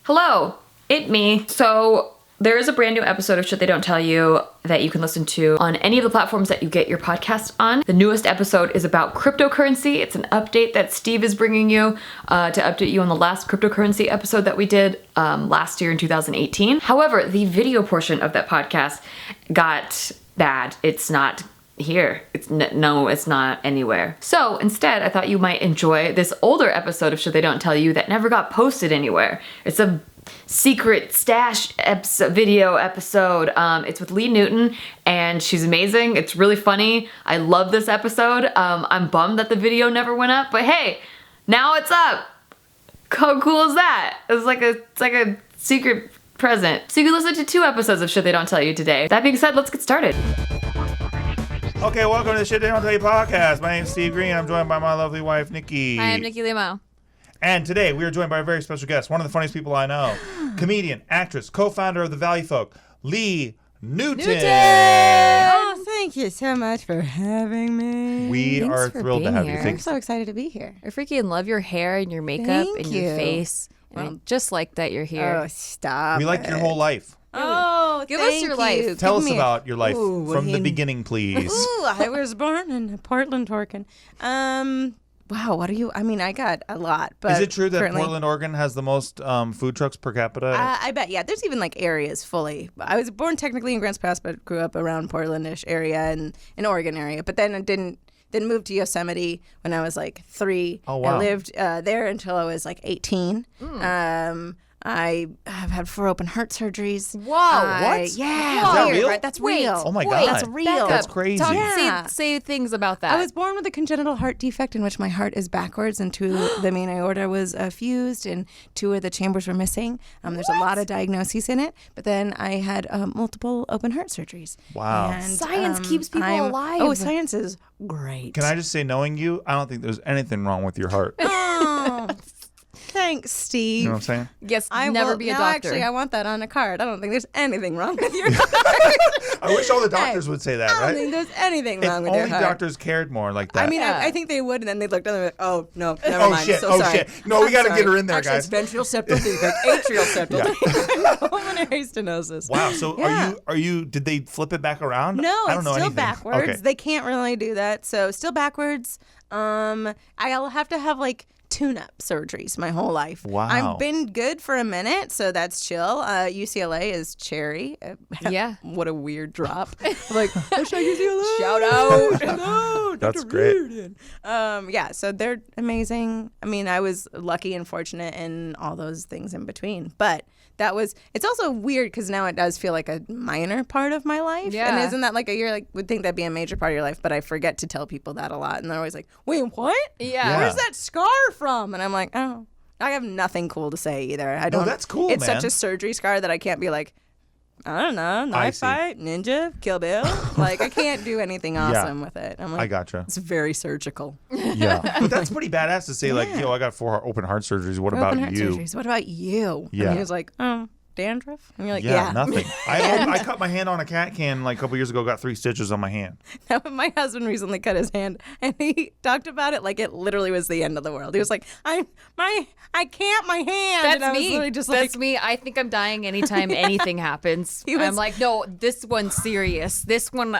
Hello, it me. So there is a brand new episode of Shit They Don't Tell You that you can listen to on any of the platforms that you get your podcast on. The newest episode is about cryptocurrency. It's an update that Steve is bringing you to update you on the last cryptocurrency episode that we did last year in 2018. However, the video portion of that podcast got bad. It's not here. It's not anywhere. So instead, I thought you might enjoy this older episode of Shit They Don't Tell You that never got posted anywhere. It's a secret stash video episode. It's with Lee Newton, and she's amazing. It's really funny. I love this episode. I'm bummed that the video never went up, but hey, now it's up. How cool is that? It's like a secret present. So you can listen to 2 episodes of Shit They Don't Tell You today. That being said, let's get started. Okay, welcome to the Shit They Don't Tell You podcast. My name is Steve Green. I'm joined by my lovely wife, Nikki. Hi, I'm Nikki Limo. And today we are joined by a very special guest, one of the funniest people I know, comedian, actress, co-founder of the Valley Folk, Lee Newton. Oh, thank you so much for having me. We Thanks are for thrilled to being have here. you. I'm Thanks. so excited to be here. I freaking love your hair and your makeup Thank and your you. face. And I just like that you're here. Oh, stop. We like your whole life. Oh, Give us thank your you. life. Tell Give us me about your life Ooh, from the beginning, please. Ooh, I was born in Portland, Oregon. Wow, what are you? I mean, I got a lot, but Is it true that currently- Portland, Oregon has the most food trucks per capita? I bet, yeah. There's even like areas fully. I was born technically in Grants Pass, but grew up around Portlandish area and in Oregon area. But then I didn't move to Yosemite when I was like 3. Oh, wow. I lived there until I was like 18. I have had 4 open heart surgeries. Whoa. What? Yeah. Is that weird, real? Right? That's Wait. real. Oh my Wait, God. That's real. Back up. That's crazy. Talk, Yeah. say things about that. I was born with a congenital heart defect in which my heart is backwards and the main aorta was fused and 2 of the chambers were missing. There's a lot of diagnoses in it, but then I had multiple open heart surgeries. Wow. And, Science keeps people alive. Oh, science is great. Can I just say, knowing you, I don't think there's anything wrong with your heart. You Oh, thanks, Steve. know what I'm saying? Yes, I never will, be a no, doctor. Actually, I want that on a card. I don't think there's anything wrong with your heart. I wish all the doctors would say that, I don't right? think there's anything If wrong with your only heart. doctors cared more like that. I mean, Yeah. I think they would, and then they'd look down and they're like, oh, no, never Oh, mind. shit. So Oh, sorry. shit. No, we I'm gotta sorry. get her in there, Actually, guys. It's ventral septal defect, atrial septal pulmonary stenosis. Wow. So Yeah. are you? Did they flip it back around? No, I don't it's know still anything. backwards. Okay. They can't really do that. So still backwards. I'll have to have like tune-up surgeries my whole life. Wow. I've been good for a minute, so that's chill. UCLA is cherry. Yeah. What a weird drop. Like, hashtag UCLA. Shout out. No, That's Dr. great. Reardon. Yeah, so they're amazing. I mean, I was lucky and fortunate in all those things in between. But it's also weird because now it does feel like a minor part of my life. Yeah. And isn't that like you're like, would think that'd be a major part of your life, but I forget to tell people that a lot. And they're always like, wait, what? Yeah. Where's that scar from? And I'm like, oh, I have nothing cool to say either. I don't. that's cool, It's man. such a surgery scar that I can't be like, I don't know, I knife see. fight, ninja, Kill Bill. Like, I can't do anything awesome with it. I'm like, I gotcha. it's very surgical. Yeah. But that's pretty badass to say, like, yo, I got 4 open heart surgeries. What about Open heart you? surgeries. What about you? Yeah. And he was like, dandruff? And you're like, Yeah, yeah. nothing. I cut my hand on a cat can like a couple years ago. Got 3 stitches on my hand. My husband recently cut his hand, and he talked about it like it literally was the end of the world. He was like, I can't, my hand. That's and I was me. literally just That's like, me. I think I'm dying anytime anything happens. He was- I'm like, no, this one's serious. This one,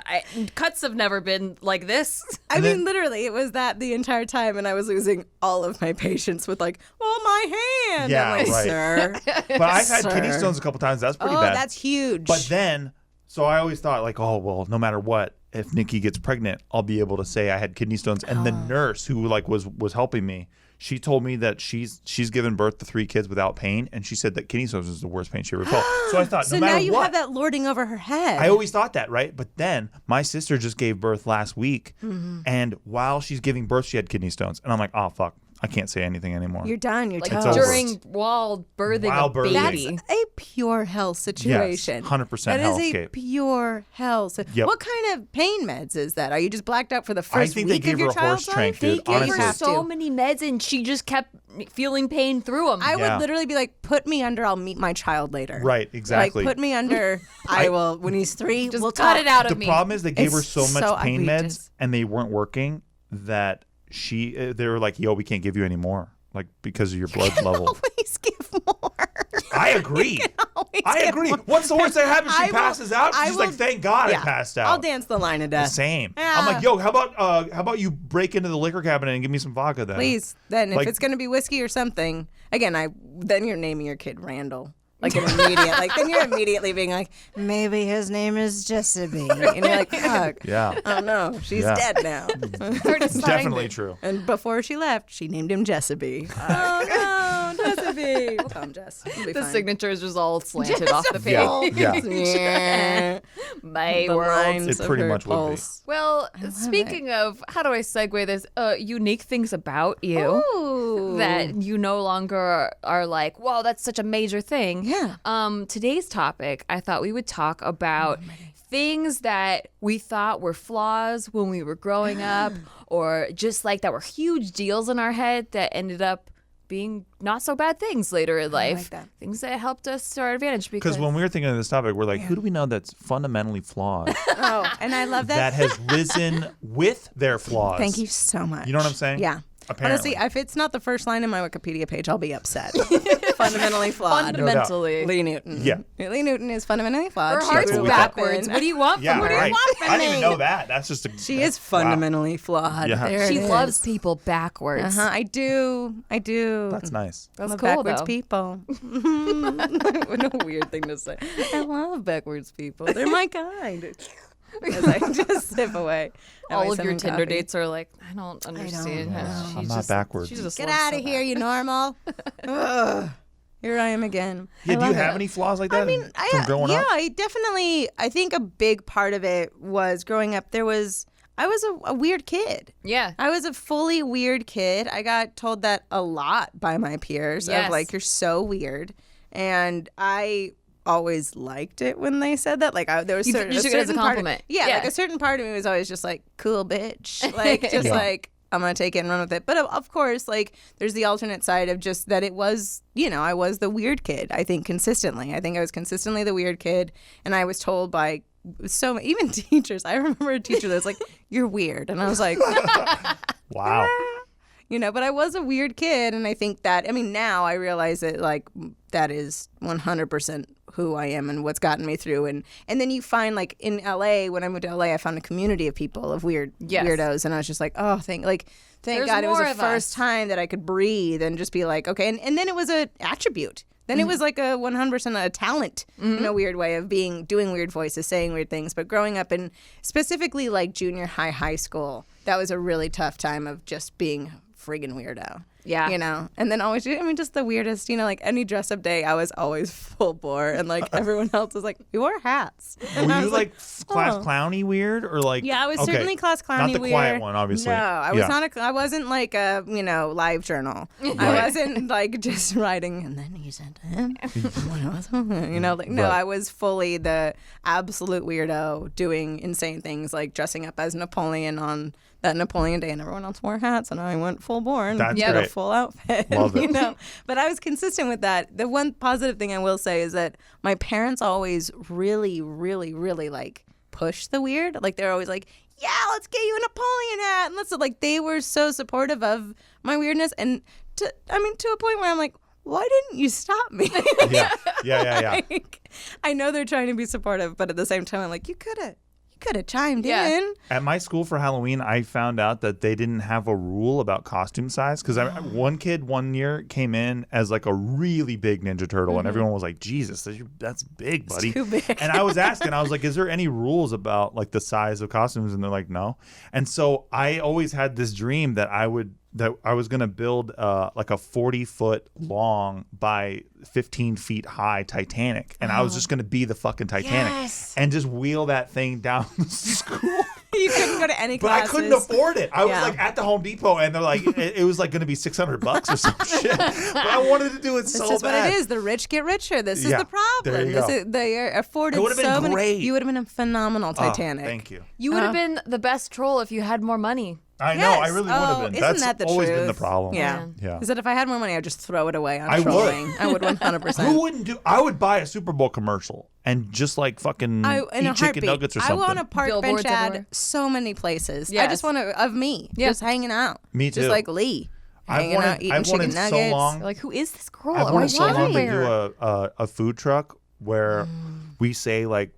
cuts have never been like this. I mean, literally, it was that the entire time, and I was losing all of my patience with like, well, my hand. Yeah, I'm like, right. sir. But I've had Sir. kidney stones a couple times. That's pretty Oh, bad. that's huge. But then, so I always thought like, oh well, no matter what, if Nikki gets pregnant, I'll be able to say I had kidney stones. And the nurse who like was helping me, she told me that she's given birth to 3 kids without pain, and she said that kidney stones is the worst pain she ever felt. So I thought, so no matter now you what, have that lording over her head. I always thought that, right? But then my sister just gave birth last week, and while she's giving birth, she had kidney stones, and I'm like, oh fuck, I can't say anything anymore. You're done. You're Like toast. over. during while birthing While a birthing. baby. That's a pure hell situation. 100% That is a hellscape. pure hell. So Yep. what kind of pain meds is that? Are you just blacked out for the I first think week they gave of your her a horse child's trank, life? dude. They gave Honestly. her have so to. many meds and she just kept feeling pain through them. I Yeah. would literally be like, put me under, I'll meet my child later. Right, exactly. Like, put me under, I will, when he's 3, just we'll cut talk. it out The of me. problem is they gave her It's so much so pain meds, outrageous. and they weren't working that they were like, yo, we can't give you any more. Like, because of your blood level. Please give more. I agree. I agree. What's the worst that happens? She passes out. She's like, thank God I passed out. I'll dance the line of death. Same. Yeah. I'm like, yo, how about you break into the liquor cabinet and give me some vodka then? Please. Then if Like- it's gonna be whiskey or something, again, then you're naming your kid Randall. Like an immediate, like then you're immediately being like, maybe his name is Jessica, and you're like, fuck, Yeah. oh no, she's dead now. It's definitely true. And before she left, she named him Jessica. Oh no, Jessica. We'll call him Jess. We'll be The fine. signatures just all slanted off the page. Yeah. Yeah. My The world. lines It of pretty her much would be. pulse. Well, speaking of, how do I segue this? Unique things about you Ooh. that you no longer are like, wow, that's such a major thing. Yeah. Today's topic, I thought we would talk about things that we thought were flaws when we were growing up, or just like that were huge deals in our head that ended up being not so bad things later in life. that. Things that helped us to our advantage. Because when we were thinking of this topic, we're like, who do we know that's fundamentally flawed Oh, and I love that that. has risen with their flaws? Thank you so much. You know what I'm saying? Yeah. Apparently. Honestly, if it's not the first line in my Wikipedia page, I'll be upset. Fundamentally flawed. fundamentally. Lee Newton. Yeah. Lee Newton is fundamentally flawed. Her She heart's what we grew up backwards. in- What do you want from Yeah, her? right. want from I didn't even me? know that. That's just She is fundamentally flawed. Yeah. There She it loves is. people backwards. I do. That's nice. That's love cool, backwards though. people. What a weird thing to say. I love backwards people. They're my kind. As I just sip away. All of your Cinnamon Tinder coffee. dates are like, I don't understand. know. how I'm she's not just- backwards. She just Get loves out so of here, bad. you normal. Ugh. Here I am again. Yeah, do you love have it. any flaws like that I mean, from growing up? I think a big part of it was growing up. I was a weird kid. Yeah. I was a fully weird kid. I got told that a lot by my peers Yes. of like, you're so weird. And I always liked it when they said that. Like, there was You certain, took a it as a certain part of- compliment. yeah, Yeah. like a certain part of me was always just like, cool bitch. Like, just Yeah. like, I'm going to take it and run with it. But of course, like, there's the alternate side of just that it was, I was the weird kid, I think, consistently. I think I was consistently the weird kid. And I was told by even teachers. I remember a teacher that was like, you're weird. And I was like, Wow. but I was a weird kid. And I think that, now I realize that, like, that is 100% who I am and what's gotten me through. And then you find, like, in LA, when I moved to LA, I found a community of people, of weirdos. And I was just like, oh, thank There's God it was more the of first us. time that I could breathe and just be like, okay. And then it was a attribute. Then it was like a 100% a talent in a weird way of doing weird voices, saying weird things. But growing up in specifically like junior high school, that was a really tough time of just being friggin' weirdo. Yeah. And then always, just the weirdest, like any dress up day, I was always full bore. And like everyone else was like, we wore hats. And Were I you was like class oh. clowny weird or like? Yeah, I was okay, certainly class clowny Not the weird. quiet one, obviously. No, I was not. I wasn't like a live journal. I Right. wasn't like just writing. And then he said to him, no, Right. I was fully the absolute weirdo doing insane things like dressing up as Napoleon on that Napoleon Day, and everyone else wore hats, and I went full bore and That's did a great. full outfit. Love it. But I was consistent with that. The one positive thing I will say is that my parents always really, really, really like push the weird. Like they're always like, yeah, let's get you a Napoleon hat, and let's like they were so supportive of my weirdness, and to a point where I'm like, why didn't you stop me? Yeah. Like, I know they're trying to be supportive, but at the same time, I'm like, you could have chimed Yeah. in. At my school for Halloween, I found out that they didn't have a rule about costume size because one kid one year came in as like a really big Ninja Turtle, and everyone was like, "Jesus, that's big, buddy." too big. And I was asking, I was like, "Is there any rules about like the size of costumes?" And they're like, "No." And so I always had this dream that I was going to build like a 40-foot long by 15 feet high Titanic. And I was just going to be the fucking Titanic and just wheel that thing down the school. You couldn't go to any But classes. I couldn't afford it. I was Yeah. like at the Home Depot and they're like, it was like going to be $600 or some shit. But I wanted to do it so This is bad. what it is. The rich get richer. This is Yeah, the problem. there you go. They are afforded It would've been so many. great. You would have been a phenomenal Oh, Titanic. thank you. You would have been the best troll if you had more money. I know. I Yes. really would Oh, have been. isn't That's that the always been truth? the problem. Yeah. Yeah. Is that if I had more money, I'd just throw it away on I would. trolling. I would 100%. Who wouldn't do? I would buy a Super Bowl commercial and just like fucking in a eat chicken heartbeat. nuggets or something. I want a park Billboards bench ad everywhere. so many places. I Yes. just want to, of me, Yeah. just hanging out. Me too. Just like Lee. hanging out, eating chicken nuggets. So long. Like, who is this girl? I've Why wanted is she so long to everywhere? do a food truck where we say like,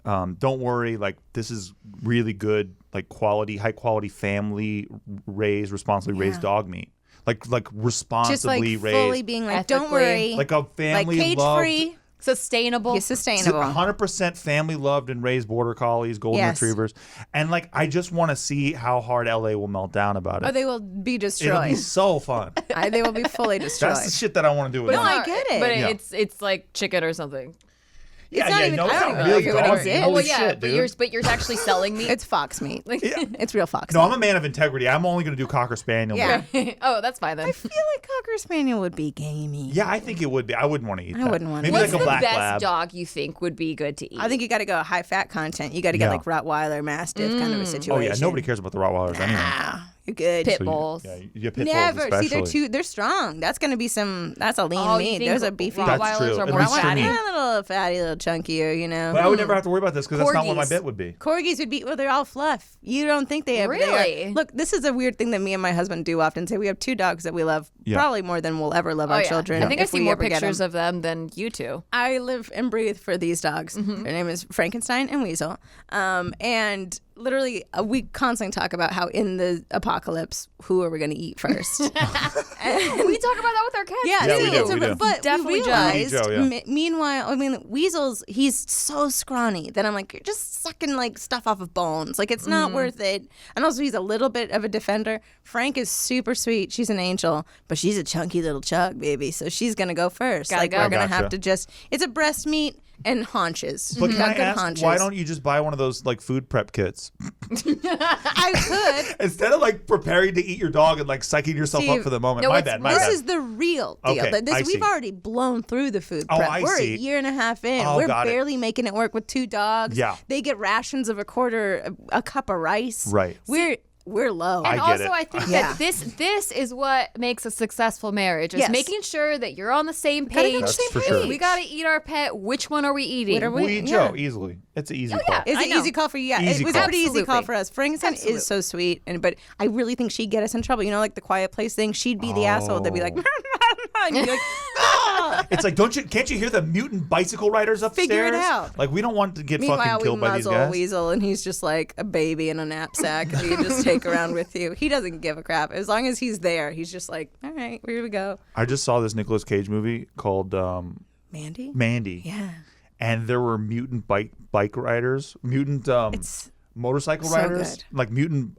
don't worry, like this is really good, like high quality family raised, responsibly raised dog meat. Like responsibly Just like raised. fully being like, don't ethically. worry. Like a family like cage loved, free. Sustainable. You're sustainable. 100% family loved and raised border collies, golden Yes. retrievers. And like I just want to see how hard LA will melt down about it. Or they will be It'll destroyed. be so fun. They will be fully destroyed. That's the shit that I want to do with No, them. I get it. But Yeah. it's like chicken or something. Yeah, not even- no, I it's don't not know really if it would dog exist. meat. Oh, Holy yeah, shit, but dude. you're actually selling meat. It's fox meat. It's real fox No, meat. I'm a man of integrity. I'm only going to do Cocker Spaniel. Yeah. meat. Oh, that's fine then. I feel like Cocker Spaniel would be gamey. Yeah, I think it would be. I wouldn't want to eat that. I wouldn't want to. Maybe What's like a the black best lab. dog you think would be good to eat? I think you got to go high fat content. You got to get Yeah. like Rottweiler, Mastiff kind of a situation. Oh, yeah. Nobody cares about the Rottweilers anyway. Ah, you're good. Pit So bulls. you pit Never. bulls See, especially. they're strong. That's going to be that's a lean Oh, you meat. think There's a beefy. That's Rottweilers true. are At more least for fatty? me. A little fatty, a little chunkier, you know. But I would never have to worry about this because that's not what my Corgis. bit would be. Corgis would be, well, they're all fluff. You don't think they are. They Really? are. Look, this is a weird thing that me and my husband do often say. We have 2 dogs that we love probably more than we'll ever love Oh, our yeah. children. I think I if see we more ever get pictures them. of them than you two. I live and breathe for these dogs. Their name is Frankenstein and Weasel. And literally, we constantly talk about how in the apocalypse, who are we going to eat first? We talk about that with our cats. Yeah, we too. do, we do. But Definitely we Joe. realized, Joe, yeah. meanwhile, I mean, Weasel's, he's so scrawny that I'm like, you're just sucking like stuff off of bones. Like, it's not worth it. And also, he's a little bit of a defender. Frank is super sweet. She's an angel, but she's a chunky little chug, baby. So she's going to go first. Gotta Like, go. we're going to Gotcha. have to it's a breast meat and haunches. But can I Good ask, haunches. why don't you just buy one of those like food prep kits I could. instead of like preparing to eat your dog and like psyching yourself up Steve, for the moment? no, My it's- bad. My This bad. is the real deal. Okay, I We've see. already blown through the food Oh, prep. I We're see. a year and a half in. Oh, We're got it. barely making it work with 2 dogs. Yeah. They get rations of a cup of rice. Right. We're low. I And get also, it. I think Yeah. that this is what makes a successful marriage: is Yes. making sure that you're on the same Gotta be page. on the That's same for sure. page. We gotta eat our pet. Which one are we eating? What are we- We eat yeah. Joe easily. It's an easy Oh, call. yeah. It's I an know. easy call for you. Yeah, Easy it was call. a pretty easy call Absolutely. for us. Frankenstein Absolutely. is so sweet, but I really think she'd get us in trouble. You know, like the Quiet Place thing. She'd be the asshole. They'd be like, and you'd be like, ah! It's like, can't you hear the mutant bicycle riders upstairs? Figure it out. Like, we don't want to get Meanwhile, fucking we killed by these muzzle guys. Weasel, and he's just like a baby in a knapsack that you just take around with you. He doesn't give a crap. As long as he's there, he's just like, all right, here we go. I just saw this Nicolas Cage movie called Mandy? Mandy. Yeah. And there were mutant bike riders, mutant It's motorcycle so riders, good. like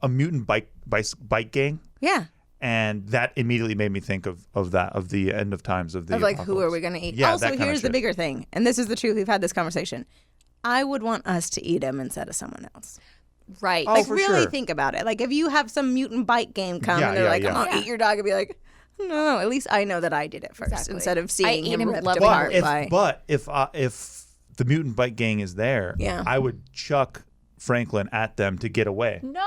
a mutant bike gang. Yeah. And that immediately made me think of the end of times of the Of like, who apocalypse. are we going to eat? Yeah, also, that kind of here's the shit. bigger thing, and this is the truth. We've had this conversation. I would want us to eat him instead of someone else. Right. Oh, Like, for really sure. think about it. Like, if you have some mutant bike game come Yeah, and they're yeah, like, yeah. I'm going to eat your dog, I'd be like, no, at least I know that I did it first Exactly. instead of I seeing ate him him ripped loving apart heart. by. But if the mutant bike gang is there, Yeah. I would chuck Franklin at them to get away. No.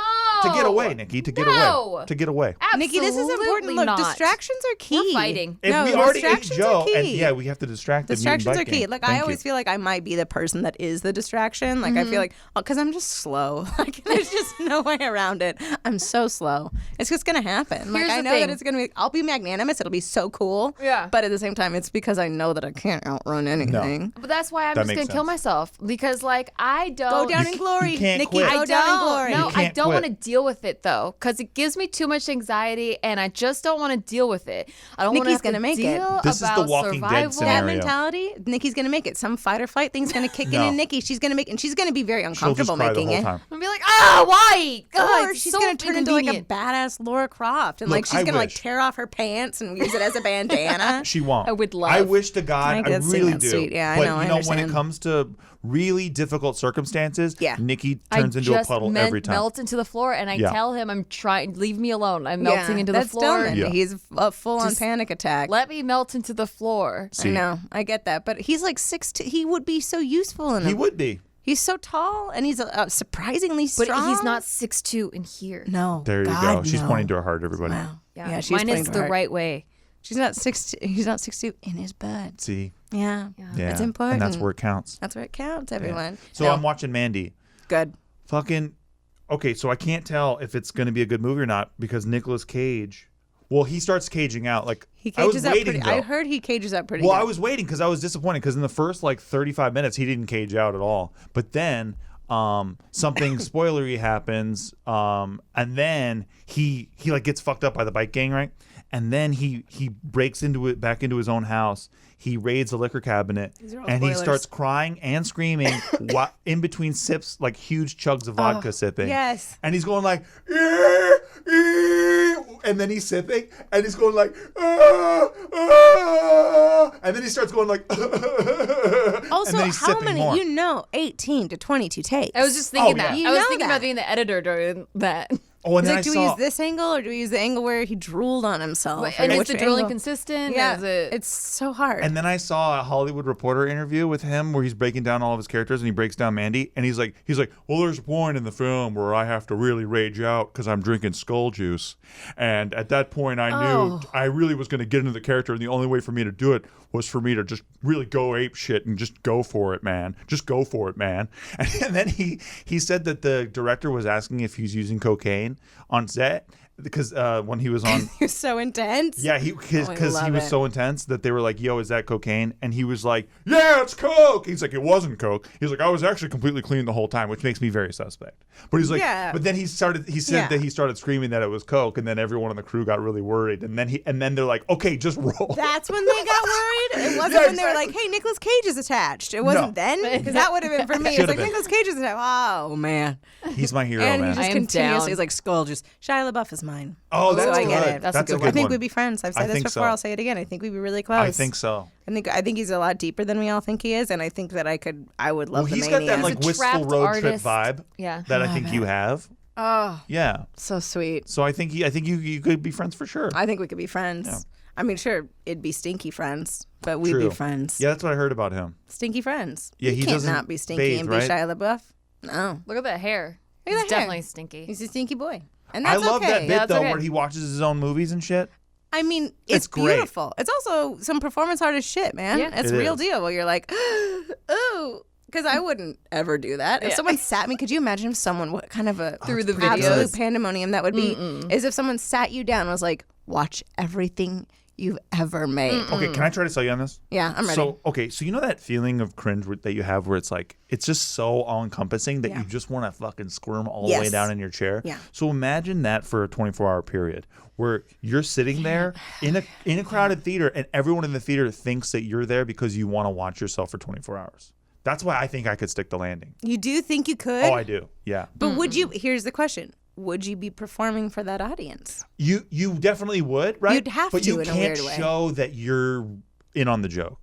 To get away, Nikki. To get No. away. To get away. Absolutely Nikki, this is important. Look, not. distractions are key. We're fighting. If No, we already ate distractions Joe, are key. and yeah, we have to distract the mutant Distractions are bike key. gang. Like, I Thank always you. feel like I might be the person that is the distraction. Like, I feel like, because I'm just slow. Like, there's just no way around it. I'm so slow. It's just going to happen. Like, Here's I the know that thing. it's going to be, I'll be magnanimous. It'll be so cool. Yeah. But at the same time, it's because I know that I can't outrun anything. But that's why I'm That just makes gonna kill sense. myself because, like, I don't Go down in glory. you can't Nikki, quit. go I down in don't. glory. No, You I can't don't quit. want to deal with it though, because it gives me too much anxiety, and I just don't want to deal with it. I don't want Nikki's to gonna make it. deal This is the about Walking Dead survival. scenario. That mentality, Nikki's gonna make it. Some fight or flight thing's gonna kick No. in Nikki. She's gonna make, and she's gonna be very She'll just uncomfortable cry the making whole it. time. I'm gonna be like, why? God, Or it's she's so gonna turn into like a inconvenient. badass Laura Croft, and like Look, she's I gonna like wish. tear off her pants and use it as a bandana. She won't. I would love. I wish to God, I I could see really that do. sweet. Yeah, I but know, I you know, when it understand. comes to really difficult circumstances, Yeah. Nikki turns into a puddle every time. melt into the floor, and I Yeah. tell him I'm trying. Leave me alone. I'm melting into the that's floor. Dumb. Yeah. He's a full-on Just panic attack. Let me melt into the floor. See, I know, I get that, but he's like 6'2". He would be so useful in he him. would be. He's so tall, and he's surprisingly But strong. he's not 6'2" in here. No. There you God, go. She's no. pointing to her heart, everybody. Wow. Yeah, she's mine pointing is to the her. right way. She's not 6'2". He's not 6'2" in his butt. See? Yeah. Yeah. It's important. And that's where it counts. That's where it counts, everyone. So No, I'm watching Mandy. good. Fucking okay, so I can't tell if it's going to be a good movie or not because Nicolas Cage Well, he starts caging out. Like He I was cages out waiting. pretty. Though. I heard he cages out pretty. Well, good. I was waiting because I was disappointed because in the first like 35 minutes he didn't cage out at all. But then something spoilery happens, and then he like gets fucked up by the bike gang, right? And then he breaks back into his own house. He raids a liquor cabinet and he starts crying and screaming in between sips, like huge chugs of vodka sipping. Yes. And he's going like, and then he's sipping and he's going like, and then he starts going like, Also, and then he's how sipping many? more. 18 to 22 takes. I was just thinking yeah. that. You I was know thinking that. about being the editor during that. Oh, and It's then like, do we use this angle or do we use the angle where he drooled on himself? And Or is which the drilling angle? consistent? Yeah, Is it... it's so hard. And then I saw a Hollywood Reporter interview with him where he's breaking down all of his characters and he breaks down Mandy and he's like, well, there's a point in the film where I have to really rage out because I'm drinking skull juice, and at that point I knew I really was going to get into the character, and the only way for me to do it was for me to just really go ape shit and just go for it, man. Just go for it, man. And then he said that the director was asking if he's using cocaine on set. Because when he was on, You're so intense. yeah, because he was it. so intense that they were like, "Yo, is that cocaine?" And he was like, "Yeah, it's coke." He's like, "It wasn't coke." He's like, "I was actually completely clean the whole time," which makes me very suspect. But he's like, Yeah. but then he said that he started screaming that it was coke, and then everyone on the crew got really worried, and then they're like, "Okay, just roll." That's when they got worried. It wasn't Yeah, when they were like, "Hey, Nicolas Cage is attached." It wasn't then, because that would have been for me. It's Should've like been. Nicolas Cage is attached. Oh man. He's my hero, And man. he just I am continuously down. is like, skull juice. Shia LaBeouf is mine. Oh, that's So I good. get it. That's a good a one. good I think one. we'd be friends. I've I said this think before. so. I'll say it again. I think we'd be really close. I think so. I think he's a lot deeper than we all think he is, and I think that I would love Well, the he's got mania. that like He's a wistful trapped road trip artist. vibe. Yeah. That I think you have. Oh, Yeah. so sweet. So I think you could be friends for sure. I think we could be friends. Yeah. I mean, sure, it'd be stinky friends, but we'd True. be friends. Yeah, that's what I heard about him. Stinky friends. Yeah, you he can't doesn't not be stinky bathe, and be right? Shia LaBeouf. No, Look at that hair. Look at It's that hair. definitely stinky. he's a stinky boy, and I that's love okay. that bit that's though okay. where he watches his own movies and shit. I mean, It's it's great. beautiful. It's also some performance artist shit, man. Yeah. It's It real is. deal. Where you're like, ooh, because I wouldn't ever do that. If Yeah. someone sat me, could you imagine if someone, what kind of a Through the absolute videos. pandemonium that would be? Is if someone sat you down and was like, watch everything you've ever made. Okay, can I try to sell you on this? Yeah, I'm ready. So you know that feeling of cringe that you have where it's like it's just so all encompassing that Yeah. you just want to fucking squirm all the way Yes. down in your chair. Yeah. So imagine that for a 24-hour period where you're sitting there in a crowded theater and everyone in the theater thinks that you're there because you want to watch yourself for 24 hours. That's why I think I could stick the landing. You do think you could? Oh, I do. Yeah. But would you? Here's the question: would you be performing for that audience? You definitely would, right? You'd have but to you in a can't weird way. show that you're in on the joke.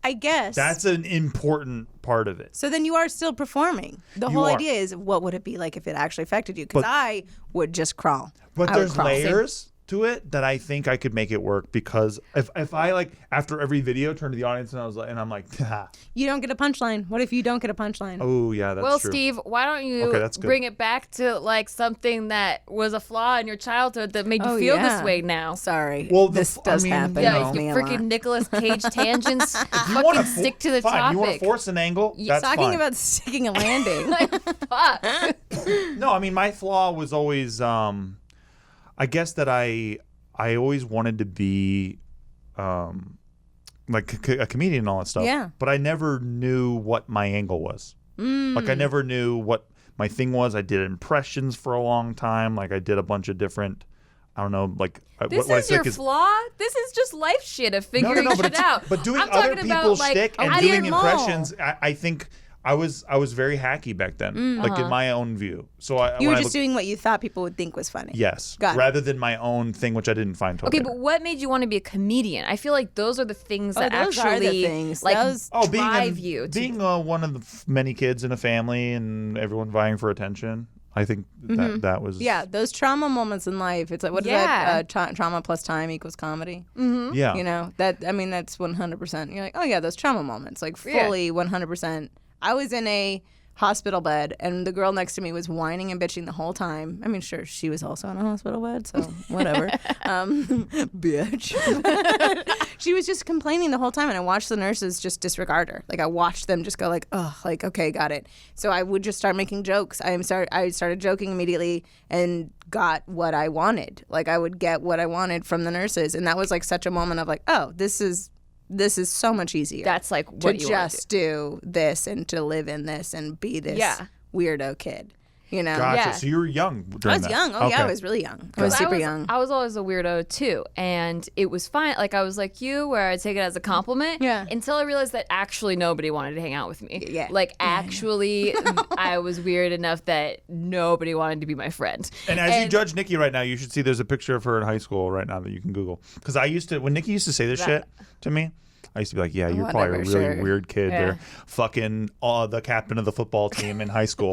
I guess That's an important part of it. So then you are still performing. The You whole are. idea is, what would it be like if it actually affected you? Because But- I would just crawl. But I would there's crawl. layers to it that I think I could make it work because if I like after every video turn to the audience and I'm like, ah, You don't get a punchline. What if you don't get a punchline? oh yeah, that's Well, true. Steve, why don't you Okay, that's good. bring it back to like something that was a flaw in your childhood that made you Oh, feel yeah. this way now? Sorry. Well, this I does mean, happen. you Yeah, know. with me you a lot. freaking Nicolas Cage tangents. You fucking wanna stick to the fine. topic. You want to force an angle? That's Talking fine. about sticking a landing. Fuck. No, I mean my flaw was always I guess that I always wanted to be like a comedian and all that stuff. Yeah. But I never knew what my angle was. Like I never knew what my thing was. I did impressions for a long time. Like I did a bunch of different I don't know, like This what I is your think flaw. This is just life shit of no, figuring but shit it's- out. But doing I'm other talking about, people's like, shtick and how do you doing know? impressions, I think I was very hacky back then, like in my own view. So You when were I just look- doing what you thought people would think was funny. yes, Got it. rather than my own thing, which I didn't find till Okay, later. but what made you want to be a comedian? I feel like those are the things that those are actually the things. like Those- drive you. being one of the many kids in a family and everyone vying for attention. I think that was Yeah, those trauma moments in life. It's like, what is Yeah. that? Trauma plus time equals comedy. yeah. You know, that's 100%. You're like, oh yeah, those trauma moments, like Yeah. fully 100%. I was in a hospital bed, and the girl next to me was whining and bitching the whole time. I mean, sure, she was also on a hospital bed, so whatever. Bitch. She was just complaining the whole time, and I watched the nurses just disregard her. Like, I watched them just go like, oh, like, okay, got it. So I would just start making jokes. I started joking immediately and got what I wanted. Like, I would get what I wanted from the nurses, and that was like such a moment of like, oh, this is so much easier. That's like what to you just do this and to live in this and be this weirdo kid. You know? Gotcha. Yeah. So you were young during I was that. young. Oh, yeah, I was really young. I was super young. I was always a weirdo too, and it was fine. Like I was like you, where I take it as a compliment. Yeah. Until I realized that actually nobody wanted to hang out with me. Yeah. Like actually, I was weird enough that nobody wanted to be my friend. And as you judge Nikki right now, you should see there's a picture of her in high school right now that you can Google. Because I used to, when Nikki used to say this shit to me, I used to be like, yeah, you're probably a really weird kid. Yeah. They're fucking the captain of the football team in high school.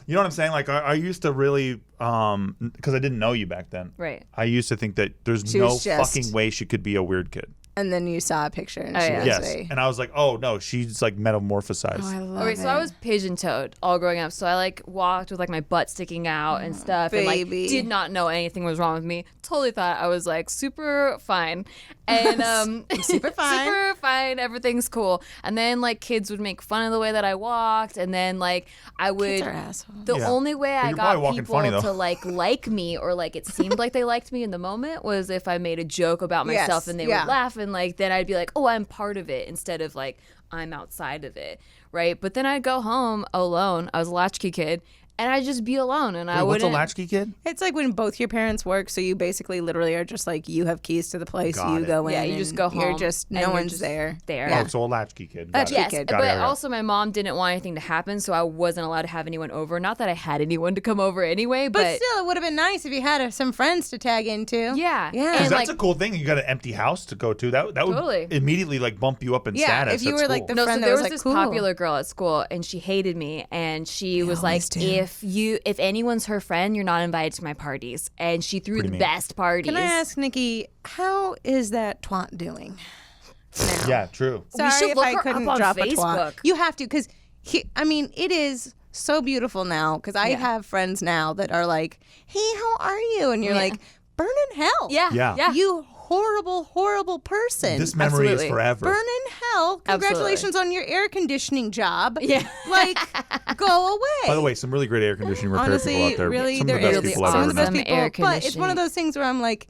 You know what I'm saying? Like, I used to really, because I didn't know you back then. Right. I used to think that there's She no was just- fucking way she could be a weird kid. And then you saw a picture and she was Yes. a... And I was like, oh, no, she's like metamorphosized. I love Okay, it. so I was pigeon-toed all growing up. So I like walked with like my butt sticking out and stuff, and like baby. did not know anything was wrong with me. Totally thought I was like super fine, and super fine. super fine. Everything's cool. And then like kids would make fun of the way that I walked, and then like I would. Kids are assholes. The Yeah. only way I you're probably got walking people funny, though. to like me, or like it seemed like they liked me in the moment, was if I made a joke about Yes, myself and they yeah. would laugh, and like then I'd be like, oh, I'm part of it, instead of like I'm outside of it, right? But then I'd go home alone. I was a latchkey kid, and I'd just be alone, and I Wait, what's wouldn't. a latchkey kid? It's like when both your parents work, so you basically literally are just like, you have keys to the place, Got you it. go in. Yeah, you just and go home. You're just, and no you're one's just there. There. Oh, so a latchkey kid. Got Latchkey it. Yes, kid. but Got it. also my mom didn't want anything to happen, so I wasn't allowed to have anyone over. Not that I had anyone to come over anyway, But but still, it would have been nice if you had some friends to tag into. yeah, Yeah. and Because that's like, a cool thing. You got an empty house to go to. That would Totally. immediately like bump you up in Yeah, status. if you That's were, like, cool. the no, so friend that there was was like, this cool. popular girl at school, and she hated me, and she was like, always do. if anyone's her friend, you're not invited to my parties. And she threw Pretty the mean. best parties. Can I ask, Nikki, how is that twat doing? Yeah, true. Sorry should if look I her couldn't up on drop a twat. Facebook. You have to, because I mean, it is so beautiful now. Because I have friends now that are like, "Hey, how are you?" And you're like, "Burn in hell." Yeah, Yeah. yeah. You horrible, horrible person. This memory Absolutely. is forever. Burn in hell. Congratulations on your air conditioning job. Yeah. Like, go away. By the way, some really great air conditioning repair Honestly, people out there. really, some there of the best is people I've some ever of the best met. Some air people. But it's one of conditioning. those things where I'm like,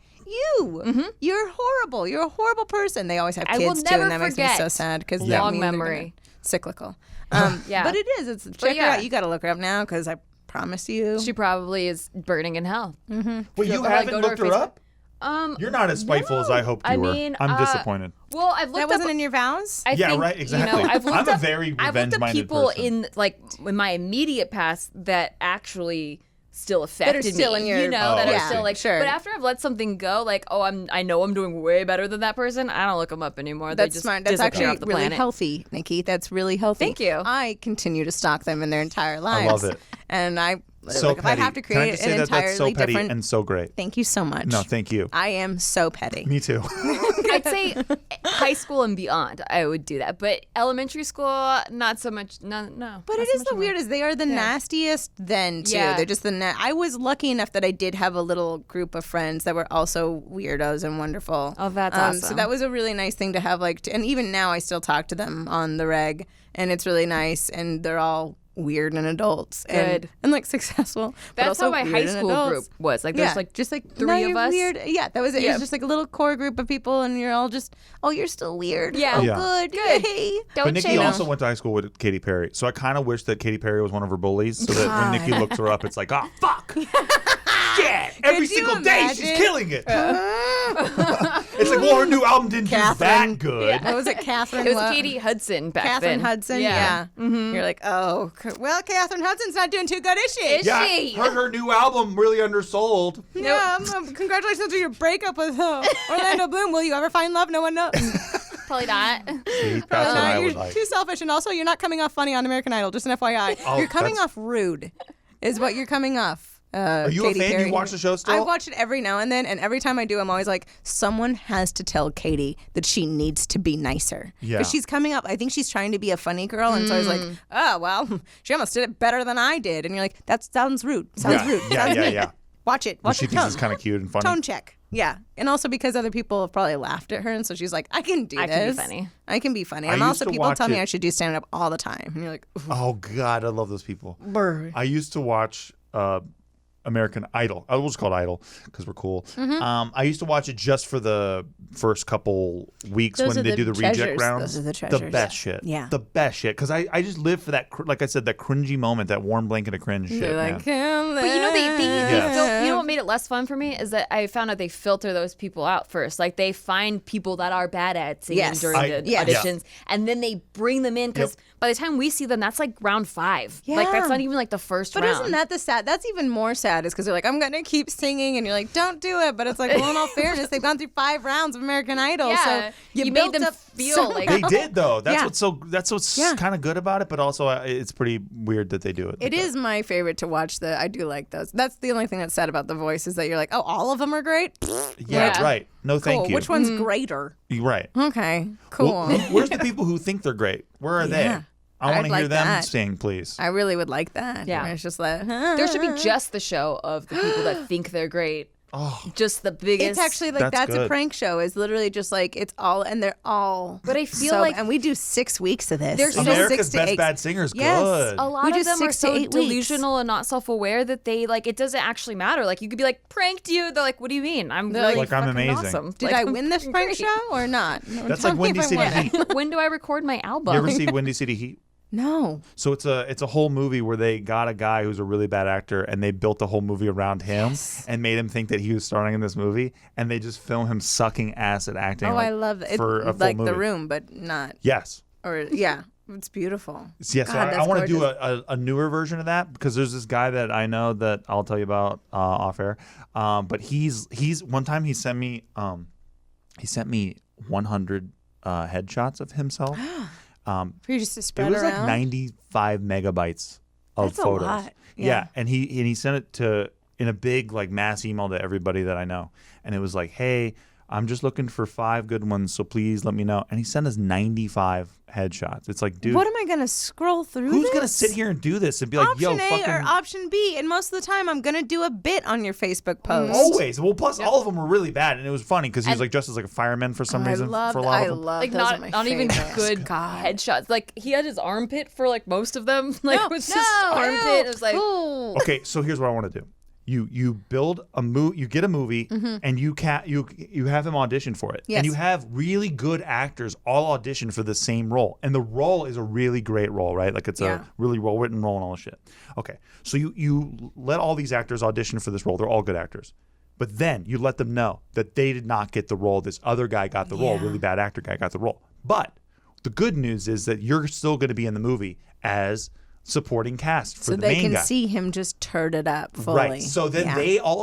you're horrible. You're a horrible person. They always have I will kids too, and never that makes me forget so sad because Yeah. long memory. cyclical. Yeah. But it is. It's check her yeah. out. You got to look her up now because I promise you. She probably is burning in hell. Wait, you Like, haven't go to looked her her Facebook. up? You're not as spiteful as I hoped you I were. mean, I'm disappointed. Well, I've looked that wasn't up. in your vows. I Yeah, think, right, exactly. You know, I've looked I'm a up, very I've looked up revenge-minded people person. in like in my immediate past that actually still affected still me. in your- you know, that Oh, are I see. still like. Sure. But after I've let something go, like, oh, I know I'm doing way better than that person. I don't look them up anymore. They That's just smart. That's disappear actually off the really planet. healthy, Nikki. That's really healthy. Thank you. I continue to stalk them in their entire lives. love it. And I, So like, if I petty. have to Can I create just an say that entirely that's so petty different. and so great? Thank you so much. No, thank you. I am so petty. Me too. I'd say high school and beyond, I would do that. But elementary school, not so much. No. But not it so is much the anymore. weirdest. They are the nastiest then, too. Yeah. They're just I was lucky enough that I did have a little group of friends that were also weirdos and wonderful. Oh, that's So awesome. that was a really nice thing to have. And even now I still talk to them on the reg, and it's really nice. And they're all weird and adults. Good. And like successful. but That's also how my weird high and school adults. group was. Like, there's like just like three no, of you're us. Weird. Yeah, that was it. It Yeah. was just like a little core group of people, and you're all just, oh, you're still weird. Yeah. Oh, Yeah. good. Good. Yay. Don't But Nikki shame also them. went to high school with Katy Perry. So I kind of wish that Katy Perry was one of her bullies so that when Nikki looks her up, it's like, oh, fuck. Yeah, every Could you single day she's imagine? killing it. It's like, well, her new album didn't do Catherine. that good. What was it, Catherine? It was what? Katie Hudson back Catherine then. Hudson, yeah. You're like, oh, well, Catherine Hudson's not doing too good, is she? Is Yeah, she? her new album really undersold. Yeah, congratulations on your breakup with Orlando Bloom. Will you ever find love? No one knows. Probably not. See, that's what I you're would like. too selfish, and also you're not coming off funny on American Idol. Just an FYI, Oh, you're coming that's- off rude, is what you're coming off. Are you Katy a fan? Perry. You watch the show still? I watch it every now and then, and every time I do, I'm always like, someone has to tell Katie that she needs to be nicer. Yeah. Because she's coming up. I think she's trying to be a funny girl, and so I was like, oh, well, she almost did it better than I did. And you're like, that sounds rude. Sounds rude. Sounds mean. Yeah. Watch it. Well, Watch she the thinks tone. it's kind of cute and funny. Tone check. Yeah. And also because other people have probably laughed at her, and so she's like, I can do I this. can be funny. I can be funny. I And used also to people watch tell me it- I should do stand-up all the time. And you're like, ooh. Oh God, I love those people. Brr. I used to watch American Idol. I was called Idol because we're cool. Mm-hmm. I used to watch it just for the first couple weeks Those when are they the do the reject treasures. rounds. Those are the treasures. best shit. Yeah. The best shit. Because I just live for that, like I said, that cringy moment, that warm blanket of cringe shit. They're Man. like, But you know, Yes. you know what made it less fun for me is that I found out they filter those people out first. Like they find people that are bad at singing Yes. during the Yes. auditions, and then they bring them in because by the time we see them, that's like round 5. Like that's Yeah. not even like the first But round. isn't that the sad? That's even more sad is because they're like, I'm going to keep singing. And you're like, don't do it. But it's like, well, in all fairness, they've gone through 5 rounds of American Idol. Yeah. So You built made them up feel so- like- They did though. That's Yeah. what's Yeah. kind of good about it, but also it's pretty weird that they do it. It is my favorite to watch. I do like those. That's the only thing that's sad about The Voice is that you're like, oh, all of them are great? Yeah, Yeah. right. No, thank Cool. you. Which one's greater? You're right. Okay, cool. Well, where's the people who think they're great? Where are they? Yeah. I want I'd to like hear them that. sing, please. I really would like that. Yeah. Where it's just like, there should be just the show of the people that think they're great. Oh, Just the biggest. It's actually like That's that's a good. prank show. It's literally just like it's all and they're all. But I feel so, like and we do 6 weeks of this. They're We so- do America's 6 to Best 8. Bad Singers. Yes. Good. a lot We of do them are 6 to so 8 weeks. delusional and not self-aware that they like it doesn't actually matter. Like you could be like pranked you. They're like, what do you mean? I'm really Like, I'm fucking amazing. awesome. Did Like, I I'm win this fucking prank great. show or not? No, That's tell like me Windy if I City won. Heat. When do I record my album? You ever see Windy City Heat? No. So it's a whole movie where they got a guy who's a really bad actor and they built the whole movie around him and made him think that he was starring in this movie, and they just film him sucking ass at acting. Oh, like, I love it. for a full like movie. The Room, but not. Yes. Or yeah, it's beautiful. Yeah, so God, I that's want to do gorgeous. a newer version of that because there's this guy that I know that I'll tell you about off air. But he's one time he sent me 100 headshots of himself. For you just to It spread was around. like 95 megabytes of That's a photos. lot. Yeah. Yeah. and he sent it to in a big like mass email to everybody that I know, and it was like, hey, I'm just looking for 5 good ones, so please let me know. And he sent us 95 headshots. It's like, dude, What am I gonna scroll through? who's this? gonna sit here and do this and be like, Option yo, A fucking or option B, and most of the time I'm gonna do a bit on your Facebook post. always. Well, plus all of them were really bad, and it was funny because he was like dressed as like a fireman for some reason for a lot I of them. love Like those are my not even favorites. good God. headshots. Like he had his armpit for like most of them. Like No, it was no, just armpit. ew. It was like Okay, so here's what I want to do. You build a you get a movie and you have him audition for it. Yes. And you have really good actors all audition for the same role. And the role is a really great role, right? Like it's Yeah. a really well written role and all this shit. Okay. So you let all these actors audition for this role. They're all good actors. But then you let them know that they did not get the role. This other guy got the role. Yeah. Really bad actor guy got the role. But the good news is that you're still going to be in the movie as supporting cast for So the they main can guy. see him just turd it up fully. Right. So then Yeah.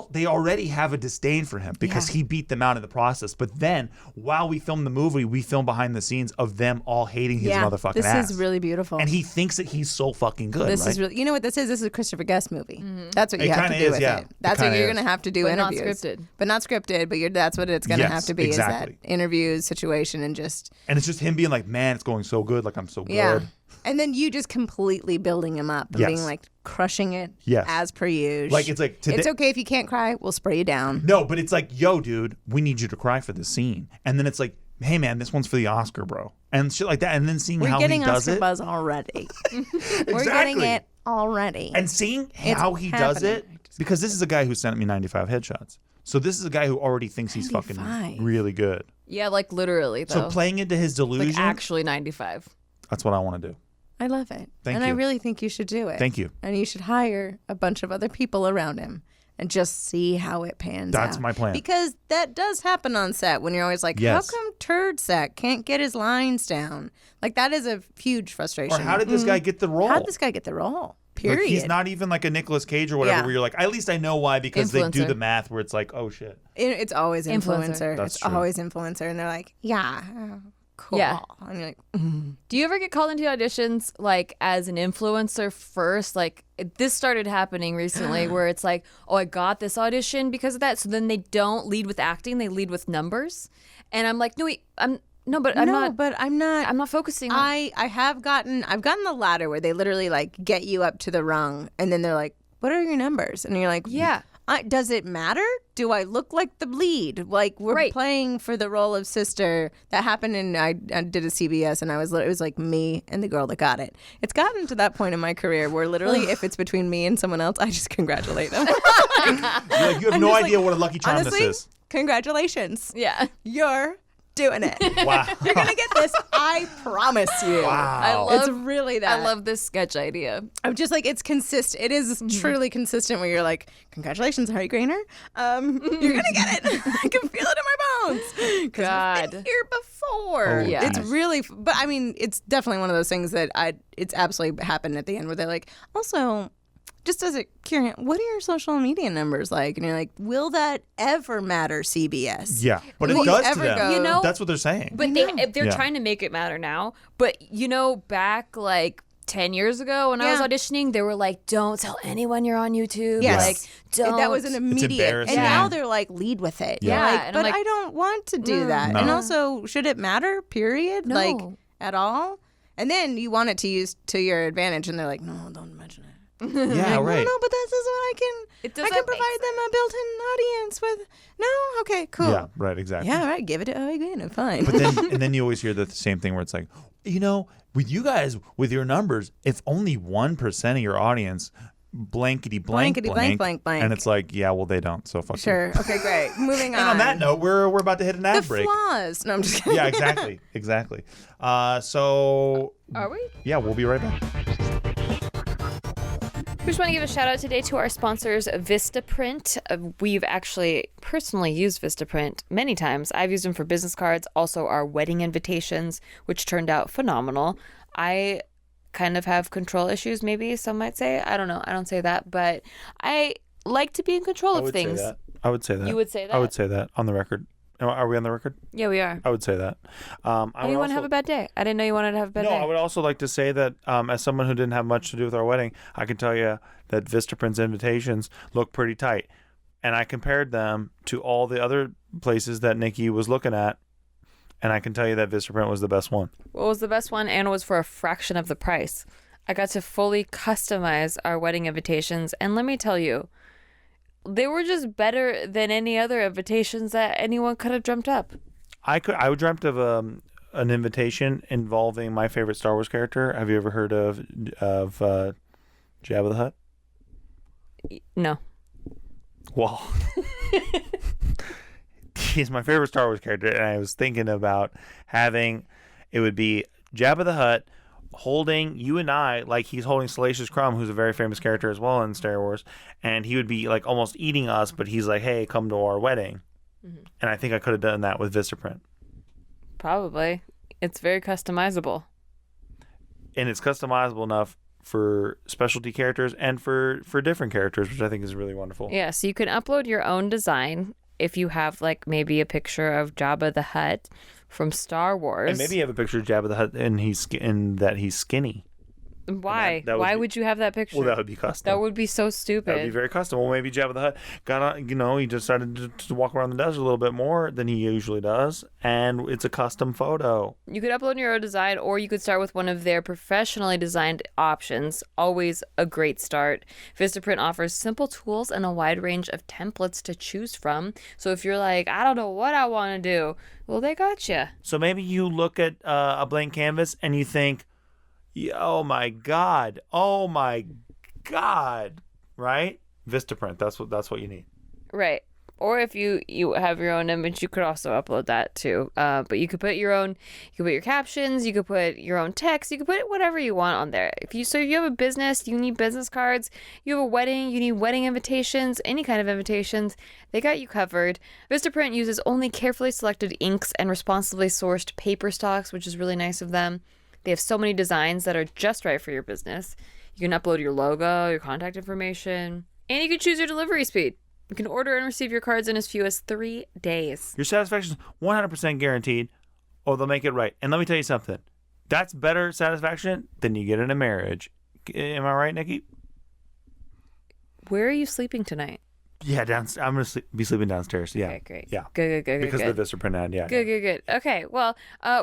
they already have a disdain for him because Yeah. he beat them out in the process. But then while we film the movie, we film behind the scenes of them all hating his motherfucking this ass. is really beautiful. And he thinks that he's so fucking good. This right? is really, you know what this is? This is a Christopher Guest movie. That's what It you have to kinda do is, with yeah. it. That's It what kinda you're is. going to have to do But not interviews. scripted. But not scripted, but that's what it's going to Yes, have to be exactly. is that interviews situation and just, And it's just him being like, man, it's going so good. Like, I'm so good. yeah. And then you just completely building him up and Yes. being like crushing it Yes. as per usual. Like, it's like today. It's okay if you can't cry, we'll spray you down. No, but it's like, yo, dude, we need you to cry for this scene. And then it's like, hey, man, this one's for the Oscar, bro. And shit like that. And then seeing We're how getting he does Oscar it. buzz already. We're getting Exactly. it already. And seeing It's how he does happening. it, because this is a guy who sent me 95 headshots. So this is a guy who already thinks he's 95. fucking really good. yeah, like literally though. So playing into his delusion, like actually 95. that's what I want to do. I love it. Thank and I you. really think you should do it. Thank you. And you should hire a bunch of other people around him and just see how it pans out. That's my plan. Because that does happen on set when you're always like, Yes. how come Turd Sack can't get his lines down? Like, that is a huge frustration. Or how did this guy get the role? How did this guy get the role? Period. Like, he's not even like a Nicolas Cage or whatever Yeah. where you're like, at least I know why, because they do Influencer. the math where it's like, oh shit. It's always influencer. Influencer. That's It's true. always influencer. And they're like, yeah, cool. Yeah. And you're like, Do you ever get called into auditions like as an influencer first? Like this started happening recently where it's like, oh, I got this audition because of that. So then they don't lead with acting, they lead with numbers. And I'm like, no, wait, I'm not focusing on I've gotten the latter where they literally like get you up to the rung and then they're like, what are your numbers? And you're like, Yeah. Does it matter? Do I look like the lead? Like we're playing for the role of sister. That happened in I did a CBS and it was like me and the girl that got it. It's gotten to that point in my career where literally if it's between me and someone else, I just congratulate them. You have no idea what a lucky charm honestly, this is. Congratulations. Yeah. You're doing it. Wow. You're gonna get this. I promise you. Wow. It's really that. I love this sketch idea. I'm just like, it's consistent. It is truly consistent where you're like, congratulations, Harry Grainer. You're gonna get it. I can feel it in my bones. 'Cause I've been here before. Oh, yeah. It's really, but I mean, it's definitely one of those things that it's absolutely happened at the end where they're like, also, just as a curious, what are your social media numbers like? And you're like, will that ever matter, CBS? Yeah, but it Will you does to ever them. go- You know- That's what they're saying. But they're Yeah. trying to make it matter now. But back like 10 years ago when I was Yeah. auditioning, they were like, don't tell anyone you're on YouTube. Yes. Like, don't. That was an immediate. embarrassing. And Yeah. now they're like, lead with it. Yeah. You're like, Yeah, and but I'm like, I don't want to do that. No. And also, should it matter, period? No. Like, at all? And then you want it to use to your advantage, and they're like, no, don't mention it. Yeah, Like, right. No, but this is what I It can doesn't provide make them a built-in audience with. No, okay, cool. Yeah, right, exactly. Yeah, right. Give it to Oegana, fine. But then you always hear the same thing where it's like, with you guys, with your numbers, if only 1% of your audience blankety blank Blankety blank, blank, blank. and it's like, yeah, well, they don't, so fuck you. Sure. Okay, great. Moving on. And on that note, we're about to hit an ad the break. flaws. No, I'm just kidding. Yeah, exactly. So Are we? yeah, we'll be right back. We just want to give a shout out today to our sponsors, Vistaprint. We've actually personally used Vistaprint many times. I've used them for business cards, also our wedding invitations, which turned out phenomenal. I kind of have control issues, maybe some might say. I don't know. I don't say that, but I like to be in control of things. I would say that. You would say that? I would say that on the record. Are we on the record? Yeah, we are. I would say that. I you want to have a bad day. I didn't know you wanted to have a bad No, day. I would also like to say that as someone who didn't have much to do with our wedding, I can tell you that Vistaprint's invitations look pretty tight. And I compared them to all the other places that Nikki was looking at, and I can tell you that Vistaprint was the best one. What was the best one? And it was for a fraction of the price. I got to fully customize our wedding invitations, and let me tell you, they were just better than any other invitations that anyone could have dreamt up. I dreamt of an invitation involving my favorite Star Wars character. Have you ever heard of Jabba the Hutt? No. Well, he's my favorite Star Wars character, and I was thinking about having it would be Jabba the Hutt holding you and I like he's holding Salacious Crumb, who's a very famous character as well in Star Wars, and he would be like almost eating us, but he's like, hey, come to our wedding. Mm-hmm. And I think I could have done that with Vistaprint. Probably. It's very customizable. And it's customizable enough for specialty characters and for different characters, which I think is really wonderful. Yeah, so you can upload your own design if you have like maybe a picture of Jabba the Hutt from Star Wars. And maybe you have a picture of Jabba the Hutt and that he's skinny. Why? that would Why be- would you have that picture? Well, that would be custom. That would be so stupid. That would be very custom. Well, maybe Jabba the Hutt got on, he decided to walk around the desert a little bit more than he usually does, and it's a custom photo. You could upload your own design, or you could start with one of their professionally designed options. Always a great start. Vistaprint offers simple tools and a wide range of templates to choose from. So if you're like, I don't know what I want to do, well, they got you. So maybe you look at a blank canvas and you think, oh my God, right? Vistaprint, that's what you need. Right. Or if you have your own image, you could also upload that too. But you could put your own, you could put your captions, you could put your own text, you could put whatever you want on there. If you have a business, you need business cards. You have a wedding, you need wedding invitations, any kind of invitations, they got you covered. Vistaprint uses only carefully selected inks and responsibly sourced paper stocks, which is really nice of them. They have so many designs that are just right for your business. You can upload your logo, your contact information, and you can choose your delivery speed. You can order and receive your cards in as few as 3 days. Your satisfaction is 100% guaranteed. or they'll make it right. And let me tell you something. That's better satisfaction than you get in a marriage. Am I right, Nikki? Where are you sleeping tonight? Yeah, I'm going to be sleeping downstairs. Yeah. Okay, great. Yeah. Good. Because of the Vistaprint ad, yeah. Good. Okay, well,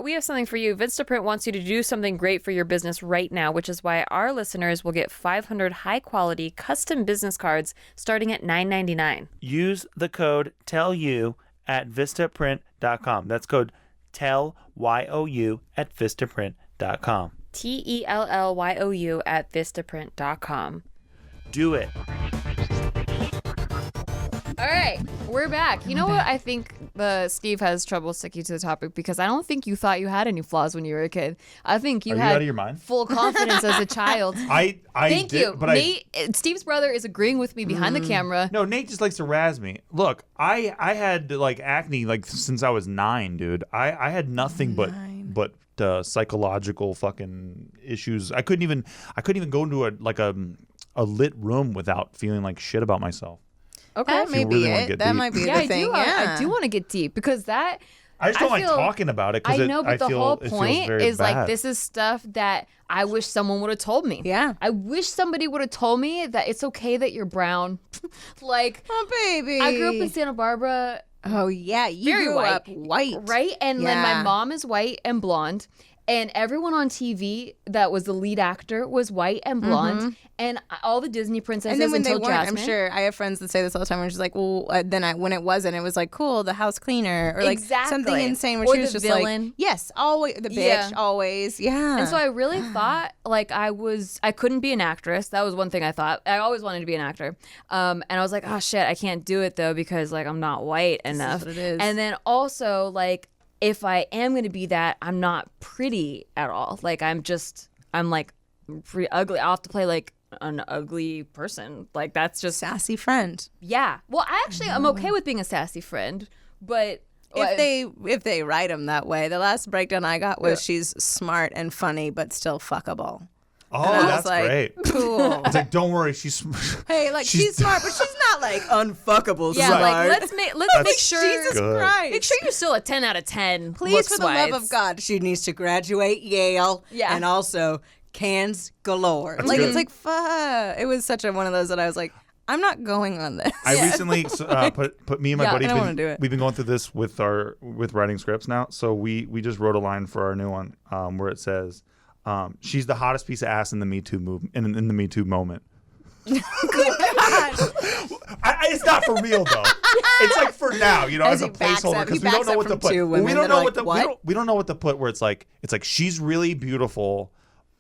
we have something for you. Vistaprint wants you to do something great for your business right now, which is why our listeners will get 500 high-quality custom business cards starting at $9.99. Use the code TELLYOU at vistaprint.com. That's code TELLYOU at vistaprint.com. TELLYOU at vistaprint.com. Do it. All right, we're back. You know what? I think Steve has trouble sticking to the topic because I don't think you thought you had any flaws when you were a kid. I think you Are you had out of your mind? full confidence as a child. I Thank did, you. but Nate, Steve's brother is agreeing with me behind the camera. No, Nate just likes to razz me. Look, I had like acne like since I was 9, dude. I had nothing but psychological fucking issues. I couldn't even go into a lit room without feeling like shit about myself. Okay. That may be it. That might be the thing. I do want to get deep because that. I just don't like talking about it. I know, but the whole point is bad. like this is stuff that I wish someone would have told me. Yeah. I wish somebody would have told me that it's okay that you're brown. Like, oh, baby. I grew up in Santa Barbara. Oh, yeah. You Very grew white. up white. Right? And then Yeah. my mom is white and blonde. And everyone on TV that was the lead actor was white and blonde. And all the Disney princesses And then when they until weren't, Jasmine. I'm sure I have friends that say this all the time. Where she's like, well, when it wasn't, it was like, cool, the house cleaner, or like something Exactly. insane. Where Or she was the just villain. like, yes, always the bitch, Yeah. always, yeah. And so I really thought like I couldn't be an actress. That was one thing I thought. I always wanted to be an actor. And I was like, oh shit, I can't do it though because like I'm not white enough. what it is. And then also like if I am going to be that, I'm not pretty at all. Like I'm like pretty ugly. I'll have to play like an ugly person. Like that's just sassy friend. yeah. Well, I'm okay with being a sassy friend, but If they write them that way, the last breakdown I got was she's smart and funny, but still fuckable. Oh, And I was that's like, great. Cool. It's like, don't worry, she's Hey, like she's smart, but she's not like unfuckable yeah, smart. like let's make sure Jesus good. Christ. make sure you're still a 10 out of 10. Please, for the love looks-wise. of God, she needs to graduate Yale. Yeah. And also cans galore. That's like good. it's like fuck. It was such one of those that I was like, I'm not going on this. I recently put me and my Yeah, buddy. I don't wanna do it. We've been going through this with writing scripts now. So we just wrote a line for our new one where it says, "She's the hottest piece of ass in the Me Too movement in the Me Too moment." It's not for real though. It's like for now, as As a he backs placeholder up- because he we don't backs know up what to from put. two We women don't that know are what to. like, We don't know what to put. Where it's like she's really beautiful,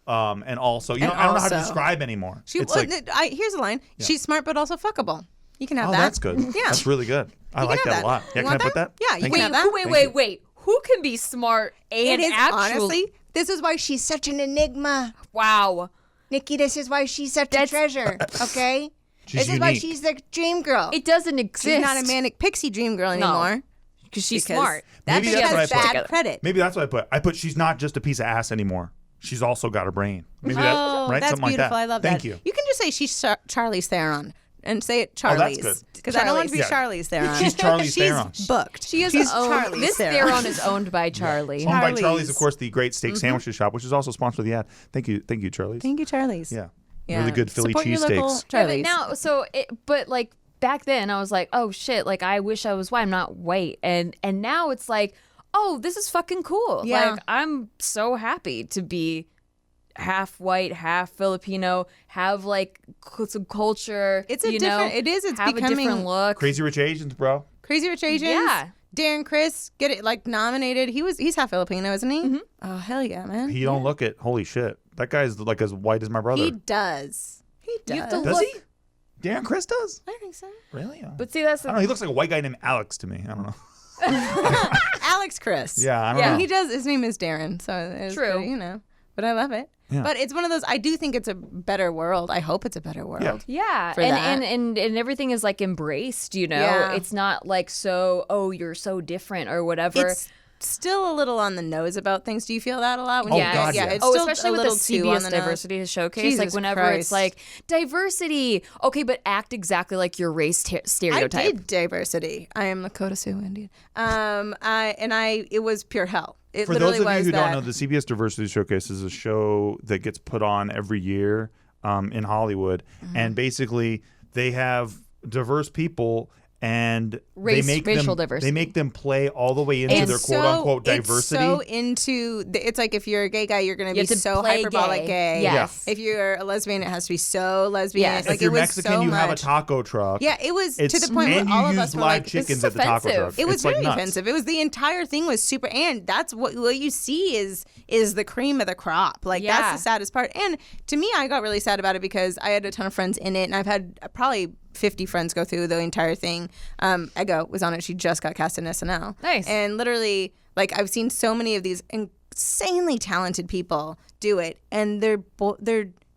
and also I don't know how to also- describe anymore. It's like, here's a line. She's smart but also fuckable. You can have oh, that. that's good. Yeah. That's really good. I like have that a lot. Yeah, You can I want put that? Yeah, you Thank can you. have that. Wait. Who can be smart and It is actually? honestly. This is why she's such an enigma, Wow. Nikki. This is why she's such a treasure. Okay. She's this is why unique. she's the dream girl. It doesn't exist. She's not a manic pixie dream girl anymore. because she's Because smart. That Maybe bitch that's what I has put. bad credit. Maybe that's what I put. She's not just a piece of ass anymore. She's also got a brain. Maybe that, right? That's Something beautiful. like that. I love Thank that. you. You can just say she's Charlize Theron and say it Oh, that's Charlize. good. Because I don't want to be Yeah. Charlize Theron. She's Charlize Theron. She's booked. She's Charlize owned. This Theron. Theron is owned by Charlie. Owned by Charlie's. Charlie's, of course, the great steak sandwiches shop, which is also sponsored the ad. Thank you, Charlie's. Thank you, Charlize. Yeah. Yeah. Really good Philly Support your local cheesesteaks. Yeah, but Charlie's. now, but like back then, I was like, oh shit, like I wish I was white. I'm not white, and now it's like, oh, this is fucking cool. Yeah. Like I'm so happy to be half white, half Filipino, have like some culture. It's a you different- know, it is, it's have a becoming- different look. Crazy Rich Asians, bro. Crazy Rich Asians. Yeah. Darren Criss get it like nominated. He's half Filipino, isn't he? Oh hell yeah, man. He don't look it. Holy shit. That guy's like as white as my brother. He does. He does. You have to Does look. he? Darren Criss does? I think so. Really? But see, that's I don't know. He looks like a white guy named Alex to me. I don't know. Alex Criss. Yeah, I don't Yeah. know. He does. His name is Darren, so it's True. pretty, But I love it. Yeah. But it's one of those. I do think it's a better world. I hope it's a better world. Yeah, for and, that. and everything is like embraced, Yeah. It's not like so, oh, you're so different or whatever. It's still a little on the nose about things. Do you feel that a lot? When Oh, you, God, yeah. yes. It's Oh, still especially a with little the too on CBS the nose. diversity showcase, Jesus like whenever Christ. it's like diversity, okay, but act exactly like your race stereotype. I did diversity. I am Lakota Sioux Indian. It was pure hell. It For literally those of you was who that. don't know, the CBS Diversity Showcase is a show that gets put on every year in Hollywood, and basically they have diverse people. And Racial diversity. They make them play all the way into their quote unquote diversity. It's like if you're a gay guy, you're going to be have to so play hyperbolic gay. Yes. If you're a lesbian, it has to be so lesbian. Yes. Like, If you're it was Mexican, so you have a much. taco truck. Yeah, it was to the point and where all you of use us were live like, chickens this is at the taco offensive. truck. it was It's like very nuts. offensive. It was the entire thing was super, and that's what you see is the cream of the crop. Like Yeah. that's the saddest part. And to me, I got really sad about it because I had a ton of friends in it, and I've had probably 50 friends go through the entire thing. Ego was on it. She just got cast in SNL. Nice. And literally, like, I've seen so many of these insanely talented people do it, and they're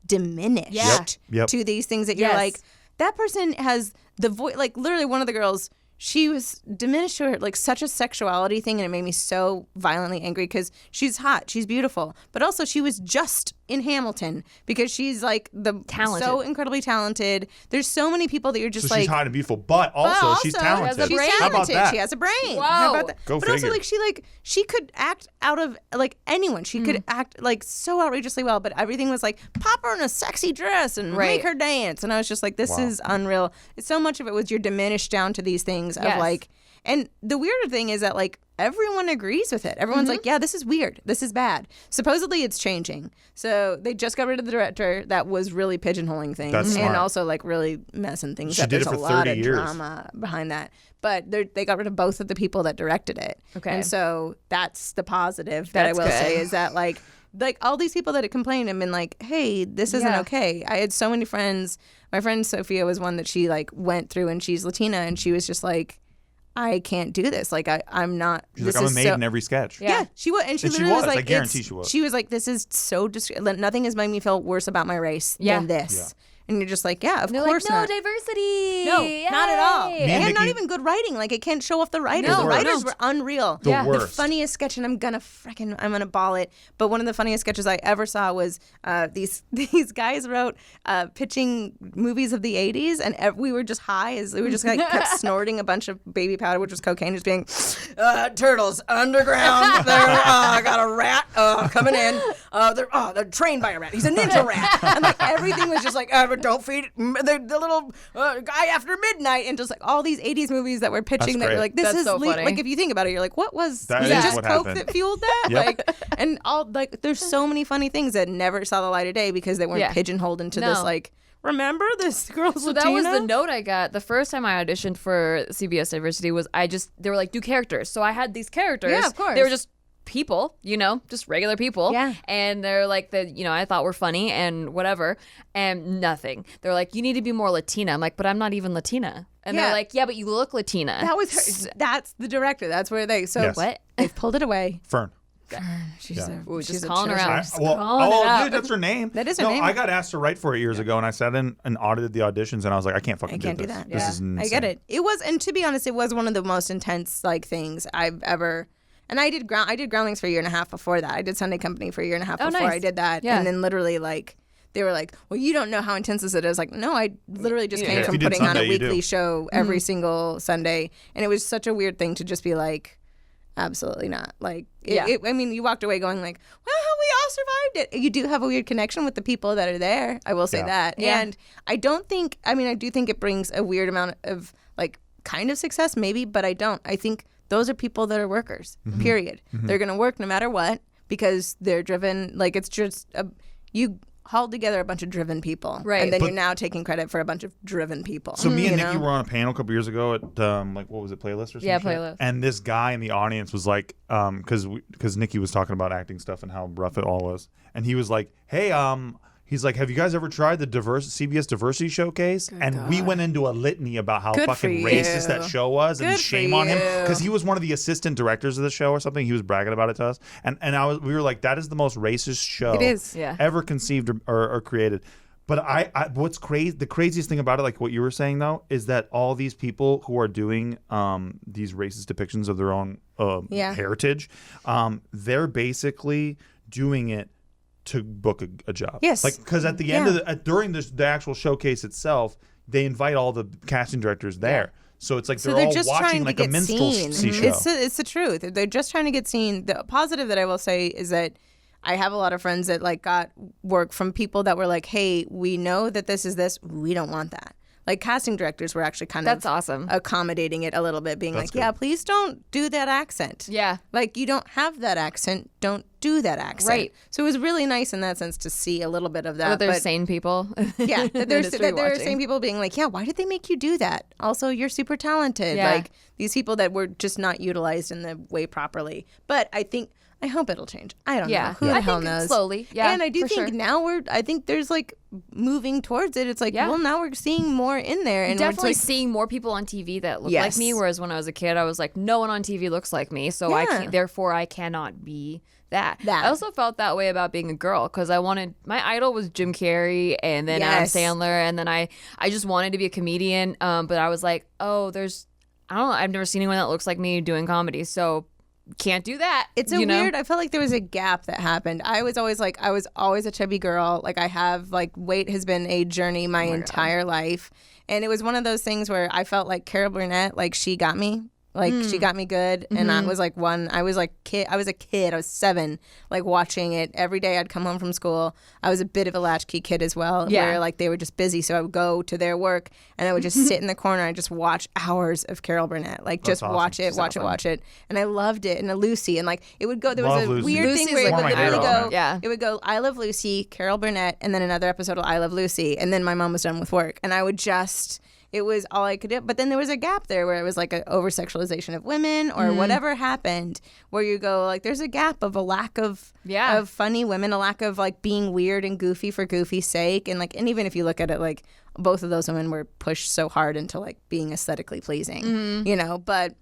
diminished Yeah. Yep. to these things that you're Yes. like, that person has the voice. Like, literally, one of the girls, she was diminished to her, like, such a sexuality thing, and it made me so violently angry because she's hot, she's beautiful, but also she was just in Hamilton because she's like Talented. so incredibly talented. There's so many people that you're just So like, she's hot and beautiful, but also she's talented. She's How about talented. that? She has a brain. Whoa. How about that? Go but also, figure. she could act out of like anyone. She could act like so outrageously well, but everything was like pop her in a sexy dress and Right. make her dance. And I was just like, this is unreal. So much of it was you're diminished down to these things of Yes. like, and the weirder thing is that like everyone agrees with it. Everyone's like, yeah, this is weird. This is bad. Supposedly it's changing. So they just got rid of the director that was really pigeonholing things That's smart. and also like really messing things She up. did it There's for a lot 30 of years. drama behind that. But they got rid of both of the people that directed it. Okay. And so that's the positive that That's I will good. say is that like all these people that had complained and been like, hey, this isn't Yeah. okay. I had so many friends. My friend Sophia was one that she like went through, and she's Latina, and she was just like, I can't do this. Like I'm not. She's this like, I'm a is maid so- in every sketch. Yeah, she was, and she And she literally was. was I like, guarantee it's- she was. She was like, this is so nothing has made me feel worse about my race Yeah. than this. And you're just like, yeah, of They're course like, no not. diversity. No, not at all. Yay. Me and And not Nikki- even good writing. Like, it can't show off the writers. No, the writers no. were unreal. The Yeah. The worst. funniest sketch, and I'm gonna ball it. But one of the funniest sketches I ever saw was these guys wrote pitching movies of the '80s, and we were just high as we were just like kept snorting a bunch of baby powder, which was cocaine, just being turtles underground. They're got a rat coming in. They're trained by a rat. He's a ninja rat, and like everything was just like, don't feed the little guy after midnight, and just like all these '80s movies that were pitching that great. were like, this That's is so funny. like if you think about it, you're like, what was That was is it just what coke happened. that fueled that? Yep. Like, and all like there's so many funny things that never saw the light of day because they weren't Yeah. pigeonholed into No. this like, remember this girl's So Latina? that was the note I got the first time I auditioned for CBS Diversity. Was they were like, do characters. So I had these characters. Yeah, of course. They were just people, just regular people. Yeah. And they're like I thought were funny and whatever, and nothing. They're like, you need to be more Latina. I'm like, but I'm not even Latina. And Yeah. they're like, yeah, but you look Latina. That was her. That's the director. That's where they. So Yes. What? They've pulled it away. Fern. She's Yeah. Ooh, she's just a calling her treasure. out. Well, it out. dude, that's her name. That is her no, name. I got asked to write for it years ago, and I sat in and audited the auditions, and I was like, I can't fucking I can't do this. that. This Yeah. is insane. I get it. It was, and to be honest, it was one of the most intense like things I've ever. And I did Groundlings for a year and a half before that. I did Sunday Company for a year and a half Oh, before nice. I did that. Yeah. And then literally like they were like, well, you don't know how intense this is. Like, no, I literally just came If from you did putting on a Sunday, you do. weekly show every single Sunday, and it was such a weird thing to just be like, absolutely not. Like, Yeah. I mean, you walked away going like, well, we all survived it. You do have a weird connection with the people that are there. I will say Yeah. that. Yeah. And I do think it brings a weird amount of like kind of success maybe, but I don't. I think those are people that are workers, period. They're going to work no matter what because they're driven. Like, it's just, you hauled together a bunch of driven people. Right. And then But- you're now taking credit for a bunch of driven people. So me and you Nikki know? were on a panel a couple years ago at like what was it, Playlist or something? Yeah, Playlist. And this guy in the audience was like, because Nikki was talking about acting stuff and how rough it all was, and he was like, hey, he's like, have you guys ever tried the CBS Diversity Showcase? And we went into a litany about how Good fucking for racist you. that show was, and Good for shame on him you. because he was one of the assistant directors of the show or something. He was bragging about it to us, and we were like, that is the most racist show It is. Yeah. ever conceived or created. But what's crazy? The craziest thing about it, like what you were saying though, is that all these people who are doing these racist depictions of their own heritage, they're basically doing it to book a job. Yes. Like because at the end of during the actual showcase itself, they invite all the casting directors there. So it's like So they're they're all just watching trying to like a get minstrelsy seen. show. It's the truth. They're just trying to get seen. The positive that I will say is that I have a lot of friends that like got work from people that were like, hey, we know that this is this. We don't want that. Like casting directors were actually kind That's of awesome. accommodating it a little bit, being That's like, good. yeah, please don't do that accent. Yeah. Like you don't have that accent. Don't do that accent. Right. So it was really nice in that sense to see a little bit of that. But they're but sane people. yeah, that there's Industry that there are watching. same people being like, yeah, why did they make you do that? Also, you're super talented. Yeah. Like these people that were just not utilized in the way properly. But I hope it'll change. I don't know. Who the I hell think knows? slowly. Yeah, and I do for think sure. now I think there's like moving towards it. It's like, Yeah. well, now we're seeing more in there, and Definitely it's like, seeing more people on TV that look like Yes. me. Whereas when I was a kid, I was like, no one on TV looks like me, so I Yeah. can't. Therefore, I cannot be that. That. I also felt that way about being a girl because my idol was Jim Carrey and then Yes. Adam Sandler, and then I just wanted to be a comedian. But I was like, oh, I don't know. I've never seen anyone that looks like me doing comedy, so can't do that. It's weird. I felt like there was a gap that happened. I was always a chubby girl. Like I have like weight has been a journey my entire life, and it was one of those things where I felt like Carol Burnett, like she got me. Like she got me good, and I was like I was a kid. I was 7, like watching it every day. I'd come home from school. I was a bit of a latchkey kid as well, Yeah. where like they were just busy, so I would go to their work and I would just sit in the corner and just watch hours of Carol Burnett, like just awesome. watch it, watch it, and I loved it. And Lucy, and like it would go. There was Love a Lucy. weird Lucy's thing where it like would one of my literally heroes, go. man. Yeah. It would go I Love Lucy, Carol Burnett, and then another episode of I Love Lucy, and then my mom was done with work, and I would just. It was all I could do. But then there was a gap there where it was like an over-sexualization of women or whatever happened where you go like there's a gap of a lack of funny women, a lack of like being weird and goofy for goofy's sake. And like and even if you look at it like both of those women were pushed so hard into like being aesthetically pleasing, you know, but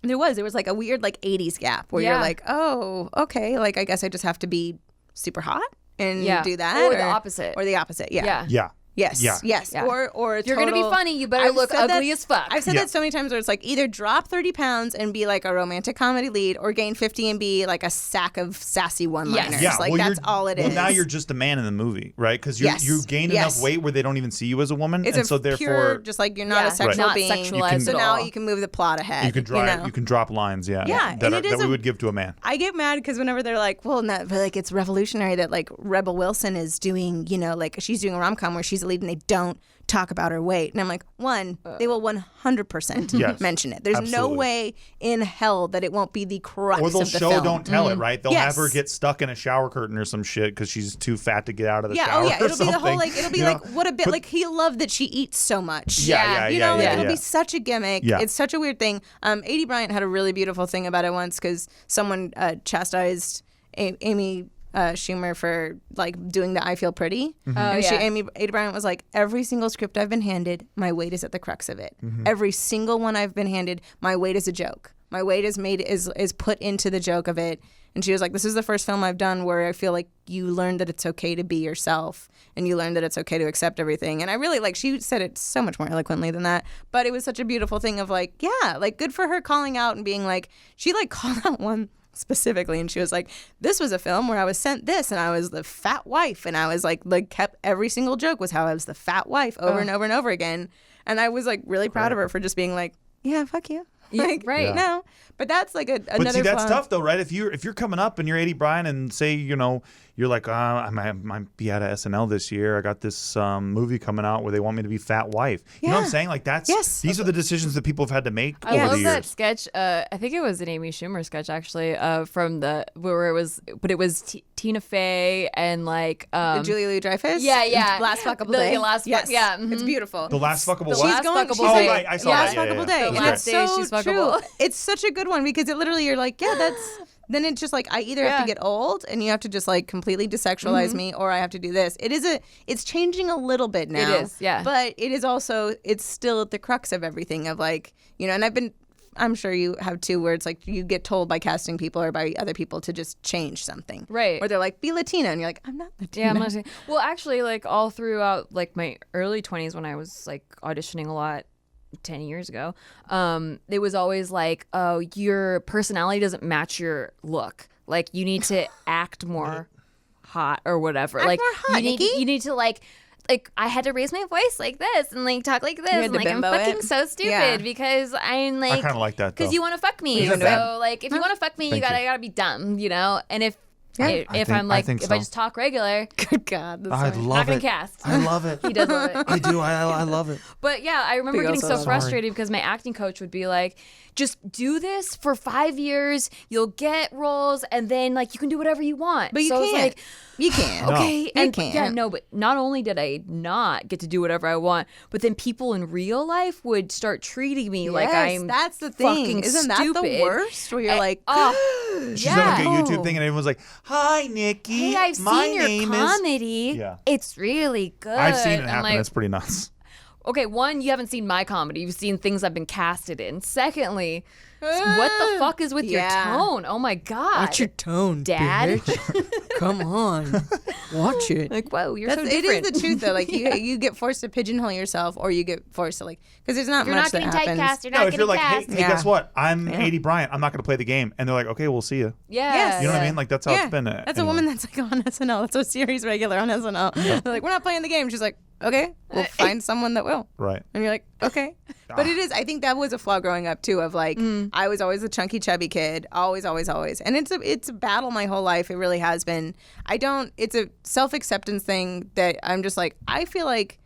there was like a weird like 80s gap where you're like, oh, okay, like I guess I just have to be super hot and do that. Or the opposite. Or the opposite, yeah. Yeah. Yes. Yeah. Yes. Yeah. Or If you're gonna be funny, you better look ugly as fuck. I've said Yeah. that so many times where it's like either drop 30 pounds and be like a romantic comedy lead, or gain 50 and be like a sack of sassy one-liners. Yeah, Like well, that's all it is. Well, now you're just a man in the movie, right? Because Yes. you gain Yes. enough weight where they don't even see you as a woman, It's and a so therefore pure, just like you're not Yeah. a sexual Not being. sexualized so at now all. you can move the plot ahead. you can drop know? you can drop lines, Yeah, that, and it is that we a- would give to a man. I get mad because whenever they're like, well, but like it's revolutionary that like Rebel Wilson is doing, you know, like she's doing a rom-com where she's a lead and they don't talk about her weight. And I'm like, one, they will 100% Yes. mention it. There's no Absolutely. way in hell that it won't be the crux Or they'll of the show film. don't tell it, right? They'll Yes. have her get stuck in a shower curtain or some shit because she's too fat to get out of the Yeah, shower. oh yeah, or it'll be the whole something, like it'll be you like know? what a bit But- like he'll love that she eats so much. Yeah, you know, like, yeah, it'll yeah. be such a gimmick. Yeah. It's such a weird thing. A.D. Bryant had a really beautiful thing about it once because someone chastised Amy Schumer for like doing the I Feel Pretty. Mm-hmm. And yeah. A.D. Bryant was like, every single script I've been handed, my weight is at the crux of it. Mm-hmm. Every single one I've been handed, my weight is a joke. My weight is put into the joke of it. And she was like, this is the first film I've done where I feel like you learn that it's okay to be yourself and you learn that it's okay to accept everything. And I really like, she said it so much more eloquently than that, but it was such a beautiful thing of like, yeah, like good for her calling out and being like, she like called out one specifically and she was like, this was a film where I was sent this and I was the fat wife and I was like kept every single joke was how I was the fat wife over and over and over again. And I was like really proud of her for just being like, yeah, fuck you. Like, right. Yeah. No, but that's like another. But see, that's flaw. tough though, right? If you're coming up and you're 80 Brian and say, you know, you're like, I might be out of SNL this year. I got this movie coming out where they want me to be fat wife. You know what I'm Yeah. saying? Like that's Yes. these are the decisions that people have had to make I over love the that years. sketch. I think it was an Amy Schumer sketch actually. From where it was Tina Fey and like Julia Louis-Dreyfus. Yeah. Last fuckable The day. last fuck- yes. yeah, mhm. It's beautiful. The last fuckable The what? last fuckable she's day. right, I saw last that. Yeah, fuckable yeah. day. The And last it's day so she's true. fuckable. It's such a good one because it literally you're like, yeah, that's. Then it's just like I either have to Yeah. get old and you have to just like completely desexualize me, or I have to do this. It's changing a little bit now. is, yeah. But it is also it's still at the crux of everything of like, you know, and I'm sure you have too, where it's like you get told by casting people or by other people to just change something. Right. Or they're like, be Latina. And you're like, I'm not Latina. Yeah, I'm not saying. Well, actually, like all throughout like my early 20s when I was like auditioning a lot 10 years ago, it was always like, oh, your personality doesn't match your look. Like you need to act more hot or whatever. Act like more hot, you need Nikki. you need to like like I had to raise my voice like this and like talk like this had and to like I'm bimbo fucking it? so stupid Yeah. because I'm like I kind of like that though. because you want to fuck me. Isn't So that- like if you want to fuck me, Thank you. I gotta be dumb, you know. And if I I'm like think if so. I just talk regular, Good God. That's I funny. love not gonna it. cast. I love it. He does love it. I do. I love it. But yeah, I remember Big getting also so sorry. frustrated because my acting coach would be like, just do this for 5 years, you'll get roles, and then like you can do whatever you want. But you so it's can't. like, You can't. No. okay, and can't. yeah, no, but not only did I not get to do whatever I want, but then people in real life would start treating me like Yes, I'm that's the fucking thing. Isn't that the stupid. worst? Where you're like, She's Yeah. on like a YouTube thing, and everyone's like, "Hi, Nikki. Hey, I've My seen your name comedy. Yeah. It's really good. I've seen it I'm happen. like, It's pretty nuts. okay, one, you haven't seen my comedy. You've seen things I've been casted in. Secondly, what the fuck is with Yeah. your tone? Oh my God. tone, Dad? Come on, watch it. Like, whoa, you're so It different. is the truth though. Like you get forced to pigeonhole yourself, or you get forced to like because there's not You're much not getting that happens. typecast. You're No, not if you're getting like, cast. hey, Yeah. guess what? I'm 80 Bryant. I'm not going to play the game. And they're like, okay, we'll see you. Yeah. Yes. You know what I mean? Like, that's how it's been. That's a anyway. woman that's like on SNL. That's a series regular on SNL. They're like, we're not playing the game. She's like, okay, we'll find someone that will. Right. And you're like, okay. But it is, I think that was a flaw growing up too of like, I was always a chunky, chubby kid. Always, always, always. And it's a battle my whole life. It really has been. It's a self-acceptance thing that I'm just like, I feel like,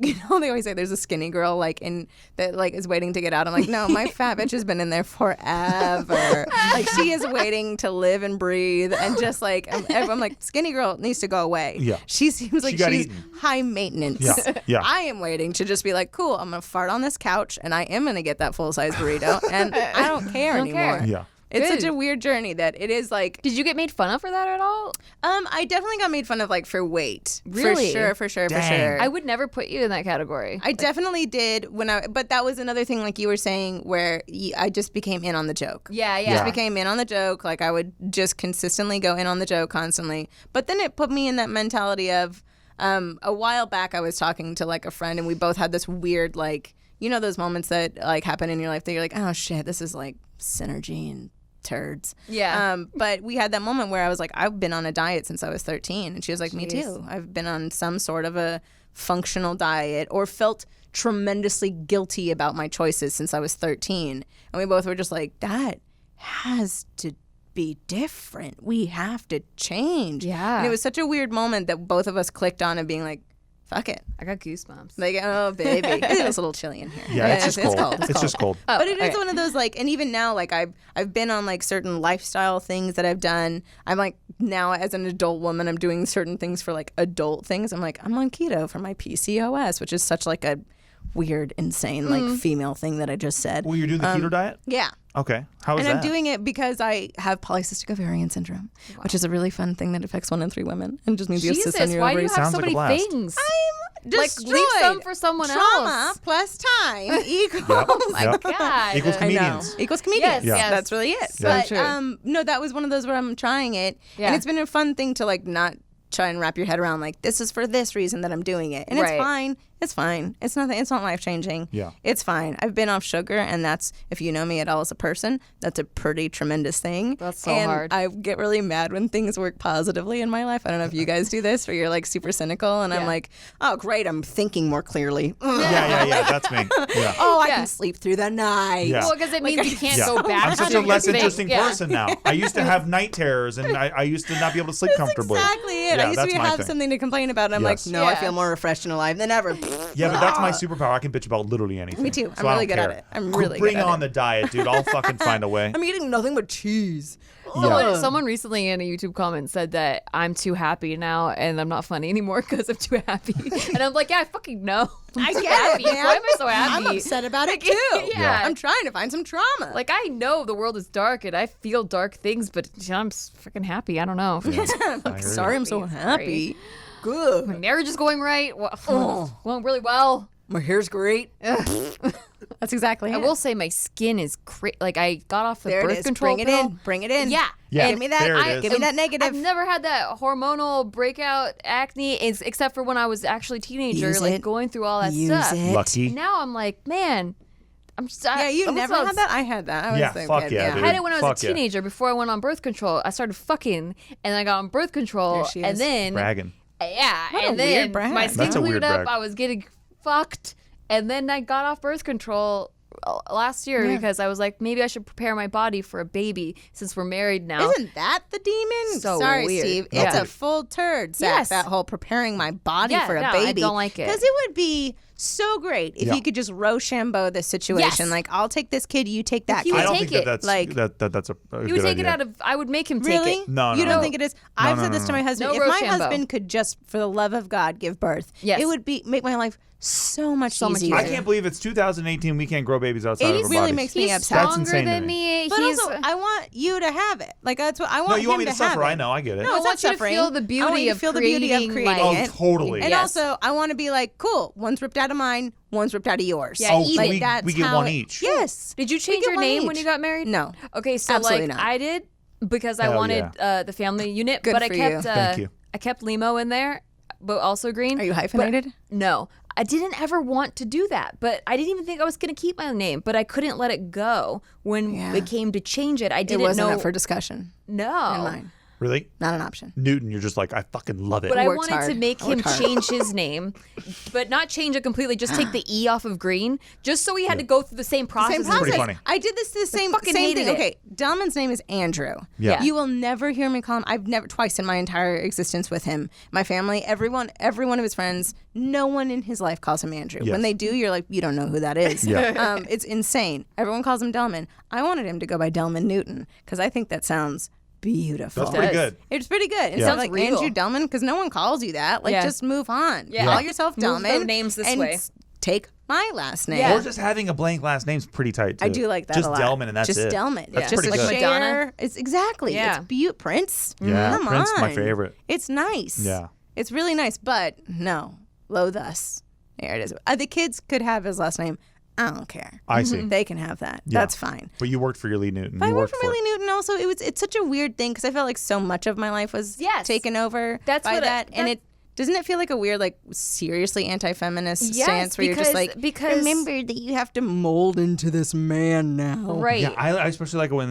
you know, they always say there's a skinny girl like in that like is waiting to get out. I'm like, no, my fat bitch has been in there forever. Like she is waiting to live and breathe and just like I'm like skinny girl needs to go away. Yeah. She seems like got she's eaten. high maintenance. Yeah. Yeah. I am waiting to just be like, cool, I'm gonna fart on this couch and I am gonna get that full size burrito and I don't care Don't anymore. care. Yeah. It's Good. such a weird journey that it is like Did you get made fun of for that at all? I definitely got made fun of like for weight. Really? For sure. Dang. I would never put you in that category. I definitely did but that was another thing like you were saying where I just became in on the joke. Yeah. Yeah. Became in on the joke. Like I would just consistently go in on the joke constantly. But then it put me in that mentality of a while back I was talking to like a friend and we both had this weird like, you know, those moments that like happen in your life that you're like, oh shit, this is like synergy and turds. Yeah. But we had that moment where I was like, I've been on a diet since I was 13. And she was like, me Jeez. too. I've been on some sort of a functional diet or felt tremendously guilty about my choices since I was 13. And we both were just like, that has to be different. We have to change. Yeah. And it was such a weird moment that both of us clicked on and being like, fuck it. I got goosebumps. Like, oh, baby. It's a little chilly in here. Yeah, it's just cold. It's It's just cold. but it is okay. one of those like, and even now, like I've been on like certain lifestyle things that I've done. I'm like now as an adult woman, I'm doing certain things for like adult things. I'm like I'm on keto for my PCOS, which is such like a weird, insane like female thing that I just said. Well, you're doing the keto diet? Yeah. Okay. How is And that? I'm doing it because I have polycystic ovarian syndrome, which is a really fun thing that affects 1 in 3 women, and just means you have cysts on Jesus, your why do you ovaries. have Sounds so like a many blast. things? I'm Like, destroyed. leave some for someone Trauma else. plus time equals Yep. God. Equals I know. comedians. Equals comedians. Yes, yes. That's really it. So But true. no, that was one of those where I'm trying it, Yeah. and it's been a fun thing to like not try and wrap your head around like this is for this reason that I'm doing it, and Right. it's fine. It's fine. It's nothing. It's not life changing. Yeah. It's fine. I've been off sugar, and that's if you know me at all as a person, that's a pretty tremendous thing. That's so and hard. I get really mad when things work positively in my life. I don't know if you guys do this, where you're like super cynical, and I'm Yeah. like, oh great, I'm thinking more clearly. Yeah. That's me. Yeah. Oh, I Yeah. can sleep through the night. Yeah. Well, because it means you can't Yeah. go back I'm to such a your less thing. interesting Yeah. person now. I used to have night terrors, and I used to not be able to sleep comfortably. Exactly it. Yeah, I used that's to my have thing. something to complain about, and I'm Yes. like, no, I Yeah. feel more refreshed and alive than ever. Yeah, but that's my superpower. I can bitch about literally anything. Me too. So I'm I really don't good at care. it. I'm really Bring good at on it. the diet, dude. I'll fucking find a way. I'm eating nothing but cheese. Someone recently in a YouTube comment said that I'm too happy now and I'm not funny anymore because I'm too happy. And I'm like, yeah, I fucking know. I'm too get happy. it, man. Why am I so happy? I'm upset about it too. Yeah. I'm trying to find some trauma. Like, I know the world is dark and I feel dark things, but I'm freaking happy. I don't know. I hear sorry, you. I'm so Sorry. happy. Good. My marriage is going right. Going really well. My hair's great. That's exactly it. I will say my skin is like I got off the There birth it is. control Bring it pill. in. Bring it in. Yeah. Yeah, Give me that. there it is. Give me that negative. I've never had that hormonal breakout acne, except for when I was actually a teenager, Use like it. going through all that Use stuff. it. Lucky. Now I'm like, man, I'm just. Yeah, you never had that? I had that. I was Yeah, the fuck kid. yeah, dude. I had it when I was Fuck a yeah. teenager. Before I went on birth control, I started fucking, and I got on birth control, There she and is. then Bragging. Yeah, What a and weird then brag. my skin That's a weird cleared up. brag. I was getting fucked, and then I got off birth control last year because I was like, maybe I should prepare my body for a baby since we're married now. Isn't that the demon? So Sorry, weird. Steve. Yeah. It's a full turd sack, Yes. that whole preparing my body Yeah, for a no, baby. I don't like it. Because it would be so great if Yeah. you could just Rochambeau the situation. Yes. Like, I'll take this kid, you take that He kid. would I don't take think it. that's Like- that's a He good would take idea. it out of. I would make him take Really? it. No, You no. don't think it is? I've no, said this no, to my no. husband. No If my Rochambeau. husband could just, for the love of God, give birth, Yes. it would make my life so much So much easier. I can't believe it's 2018. We can't grow babies outside It of our really bodies. makes me He's upset. That's stronger insane to than me. me. But He's. also, I want you to have it. Like, that's what I want No, you want me him to to have suffer. it. I know. I get it. No, I it's want not you to suffering. feel the I want beauty you to of feel the beauty of creating creating life. Oh, it. totally. And Yes. also, I want to be like, cool, one's ripped out of mine, one's ripped out of yours. Yeah, Oh, eat so it. That's we get how one it- each. Yes. Did you change get your one name when each. you got married? No. Okay, so Absolutely like not. I did because I Hell wanted the family unit, Good but I for kept you. Thank you. I kept Limo in there, but also green. Are you But- hyphenated? no. I didn't ever want to do that, but I didn't even think I was going to keep my name, but I couldn't let it go when Yeah. it came to change it. I It didn't wasn't know. up for discussion. no. In mine. Really? Not an option. Newton, you're just like, I fucking love it. But I Worked wanted to hard. make I him worked hard. change his name, but not change it completely. Just take the E off of green, just so he had to go through the same process. Same as process. pretty funny. I did this the same fucking same hated thing. it. Okay, Delman's name is Andrew. Yeah. You will never hear me call him. I've never twice in my entire existence with him. My family, every one of his friends, no one in his life calls him Andrew. Yes. When they do, you're like, you don't know who that is. Yeah. It's insane. Everyone calls him Delman. I wanted him to go by Delman Newton because I think that sounds beautiful. That's pretty does. good. It's pretty good. It Yeah. sounds Sounds like regal. Andrew Delman because no one calls you that. Like, Yeah. just move on. Yeah. Call yourself Move the Delman. names this and way. Take my last name. Yeah. Or just having a blank last name's pretty tight too. I do like that Just a lot. Delman and that's just it. Delman. That's Yeah. Just pretty like good. Madonna. Cher. It's exactly. Yeah. It's Prince. Yeah, Come Prince, on. my favorite. It's nice. Yeah. It's really nice, but no, loathe us. There it is. The kids could have his last name. I don't care. I see. They can have that. Yeah. That's fine. But you worked for your Lee Newton. But I you worked worked for Millie Newton also. It's such a weird thing because I felt like so much of my life was Yes. taken over That's by what that. And doesn't it feel like a weird, like, seriously anti-feminist Yes, stance where you're just because- like, because- remember that you have to mold into this man now. Right. Yeah, I especially like when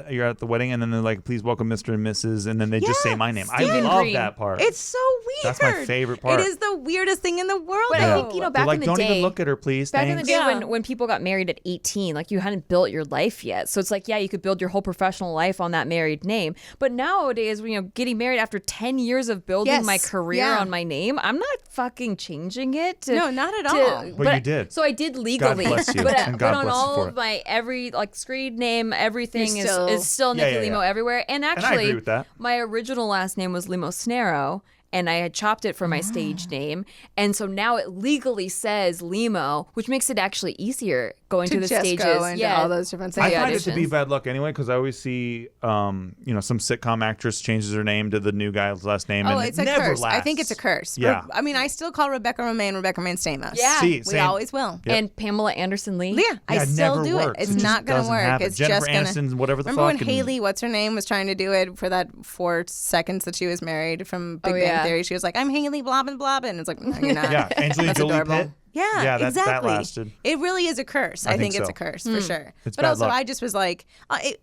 you're at the wedding and then they're like, "Please welcome Mr. and Mrs." and then they just say Yeah, my name. I Stephen love Green. that part. It's so weird. That's my favorite part. It is the weirdest thing in the world. But Yeah. I think, you know, They're back like, in the "Don't day, even look at her, please." back in the Thanks. day Yeah. when people got married at 18, like you hadn't built your life yet. So it's like, yeah, you could build your whole professional life on that married name. But nowadays, you know, getting married after 10 years of building Yes. my career Yeah. on my name, I'm not fucking changing it. No, not at all. But you did. So I did legally. bless you, But, and God but on bless you all for of it. my like screen name, everything You're is still Yeah, Nikki yeah, Limo yeah. everywhere. And I actually, agree with that. my original last name was Limo Snero. And I had chopped it for my stage name. And so now it legally says Limo, which makes it actually easier going to the just stages. go into all those different things. I Yeah, find it to be auditions. bad luck anyway because I always see, some sitcom actress changes her name to the new guy's last name, Oh, and it's it a never curse. lasts. I think it's a curse. Yeah. I mean, I still call Rebecca Romaine Stamos. Yeah. See, We same. always will. Yep. And Pamela Anderson Lee. Yeah, I Yeah, it still never do works. it. It's It just not going to doesn't work. happen. It's Jennifer just going Aniston, whatever the Remember when fuck, and- Haley, what's her name, was trying to do it for that 4 seconds that she was married from Big Oh, Bang yeah. Theory? She was like, I'm Haley Blobbin Blobbin. It's like, no, you're not. Yeah, Angelina That's Jolie adorable. Pitt. Yeah, that exactly. lasted. It really is a curse. I think think it's so. a curse for sure. It's but bad also, luck. I just was like,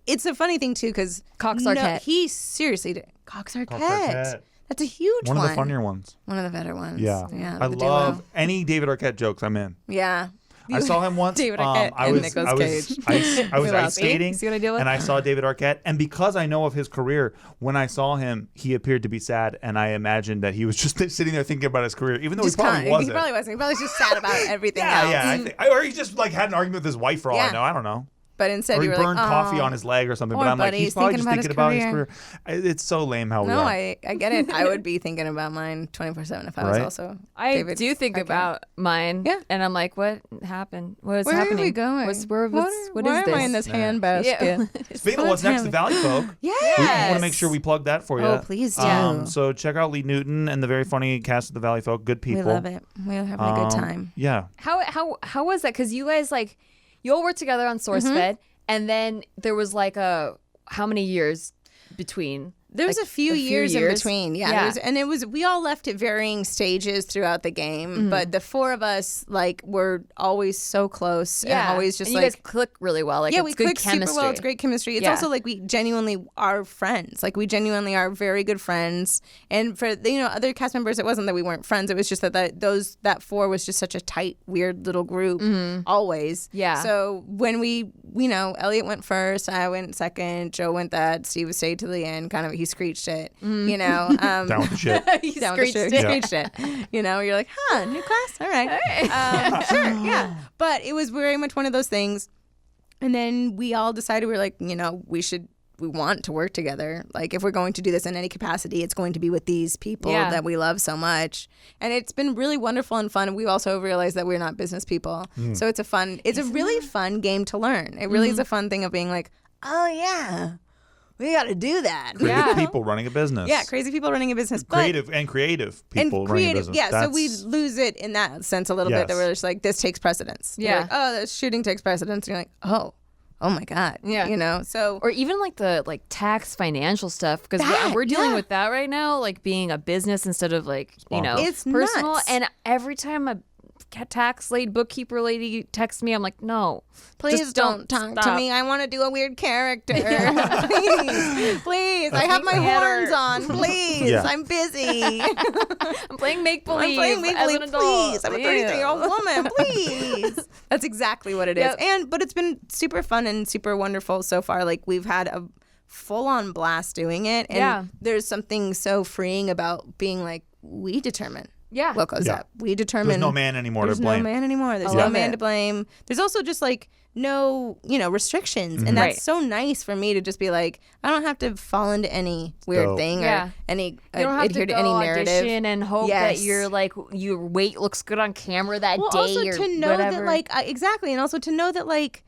it's a funny thing too because Cox Arquette. he seriously did. Cox Arquette. Arquette. That's a huge One of the funnier ones. One of the better ones. Yeah, I the love duo. any David Arquette jokes. I'm in. Yeah. I saw him once. David Arquette I and was Nicolas Cage. I was We ice love skating, See what I deal with? and I saw David Arquette. And because I know of his career, when I saw him, he appeared to be sad, and I imagined that he was just sitting there thinking about his career, even though Just he probably kinda- wasn't. He probably wasn't. He probably was just sad about everything yeah, else. yeah. I think, or he just like had an argument with his wife for all I Yeah. know. I don't know. But instead, Or he you were burned like, coffee "Oh." on his leg or something. But Poor I'm like, buddy, he's he's probably thinking just about thinking his about his career. career. It's so lame how we No, are. I get it. I would be thinking about mine 24/7 if I was Right? also. I David do think Arquette. about mine. Yeah. And I'm like, what happened? What is Where happening? are we going? What is why this? am I in this handbasket? Yeah. Speaking of what's next, the Valley Folk. Yes. We want to make sure we plug that for you. Oh, please do. So check out Lee Newton and the very funny cast of the Valley Folk. Good people. We love it. We're having a good time. Yeah. How was that? Because you guys you all worked together on SourceFed, and then there was how many years between? There was Like, a few years in between. Yeah. Yeah. We all left at varying stages throughout the game, but the four of us like were always so close and always just and you like guys click really well. Like, yeah, it's we good click chemistry. super well. It's great chemistry. It's Yeah. also like we genuinely are friends. Like we genuinely are very good friends. And for other cast members, it wasn't that we weren't friends. It was just that four was just such a tight, weird little group always. Yeah. So when we Elliot went first, I went second, Joe went that, Steve stayed to the end. Kind of he screeched it. Down with the shit. He Down with the screeched shit. it. Screeched it. You're like, new class, all right. Sure, yeah. But it was very much one of those things. And then we all decided we were like, we want to work together. Like if we're going to do this in any capacity, it's going to be with these people that we love so much. And it's been really wonderful and fun. We also realized that we're not business people. So it's a really fun game to learn. It really is a fun thing of being like, oh yeah, we got to do that. Creative people running a business. Yeah, crazy people running a business. Creative people running a business. Yeah, so we lose it in that sense a little bit. That we're just like, this takes precedence. Yeah. We're like, oh, the shooting takes precedence. And you're like, oh my God. Yeah. So Or even like the tax financial stuff, because That, we're dealing yeah. with that right now, like being a business instead of like, It's personal. nuts. And every time a tax lady, bookkeeper lady texts me, I'm like, no, please just don't talk to stop. me. I want to do a weird character. Please. I have my horns on. Please. Yeah. I'm busy. I'm playing make-believe. I'm playing make as believe. an adult. Please. I'm a 33-year-old woman. Please. That's exactly what it is. Yep. But it's been super fun and super wonderful so far. Like we've had a full-on blast doing it. And there's something so freeing about being like, we determine. Yeah. What goes up. We determine. There's no man anymore There's to blame. no man anymore. There's I no love man it. to blame. There's also just like no, restrictions. And that's Right. so nice for me to just be like, I don't have to fall into any weird Dope. thing Yeah. or any You don't have adhere to to go any narrative. audition and hope Yes. that you're like your weight looks good on camera that Well, day also or to know whatever. that like exactly, and also to know that like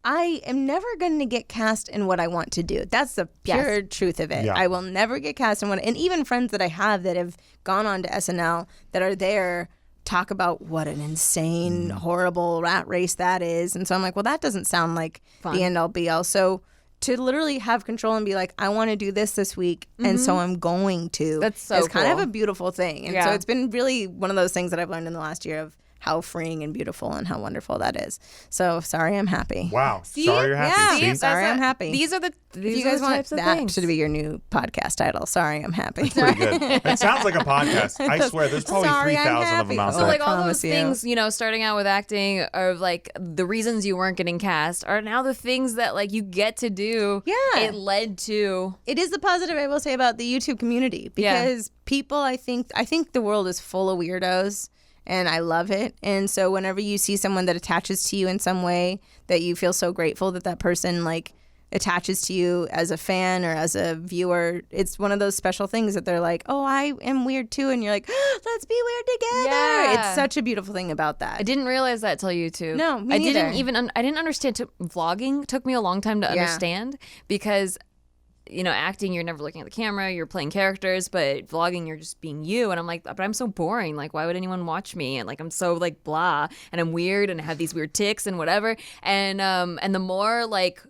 I am never going to get cast in what I want to do. That's the pure truth of it. Yeah. I will never get cast in what, and even friends that I have that have gone on to SNL that are there talk about what an insane, horrible rat race that is. And so I'm like, well, that doesn't sound like the end all be all. So to literally have control and be like, I want to do this week, and so I'm going to. That's so is kind of cool. a beautiful thing. And so Yeah. it's been really one of those things that I've learned in the last year of how freeing and beautiful and how wonderful that is. So sorry, I'm happy. Wow. See? Sorry you're happy. Yeah. See? Sorry, I'm happy. These are the If these you are guys the want types of that things. should be your new podcast title. Sorry, I'm happy. Pretty good. It sounds like a podcast. I swear, there's probably Sorry, I'm 3,000 of happy. them out So there. like all promise those you. things, starting out with acting or like the reasons you weren't getting cast are now the things that like you get to do. Yeah. It led to It is the positive I will say about the YouTube community because people, I think the world is full of weirdos. And I love it. And so whenever you see someone that attaches to you in some way that you feel so grateful that person like attaches to you as a fan or as a viewer, it's one of those special things that they're like, oh, I am weird too. And you're like, let's be weird together. Yeah. It's such a beautiful thing about that. I didn't realize that till YouTube. No, me I neither. didn't even I didn't understand vlogging took me a long time to understand because acting, you're never looking at the camera, you're playing characters, but vlogging, you're just being you. And I'm like, but I'm so boring. Like, why would anyone watch me? And like, I'm so like blah, and I'm weird, and I have these weird tics and whatever. And the more like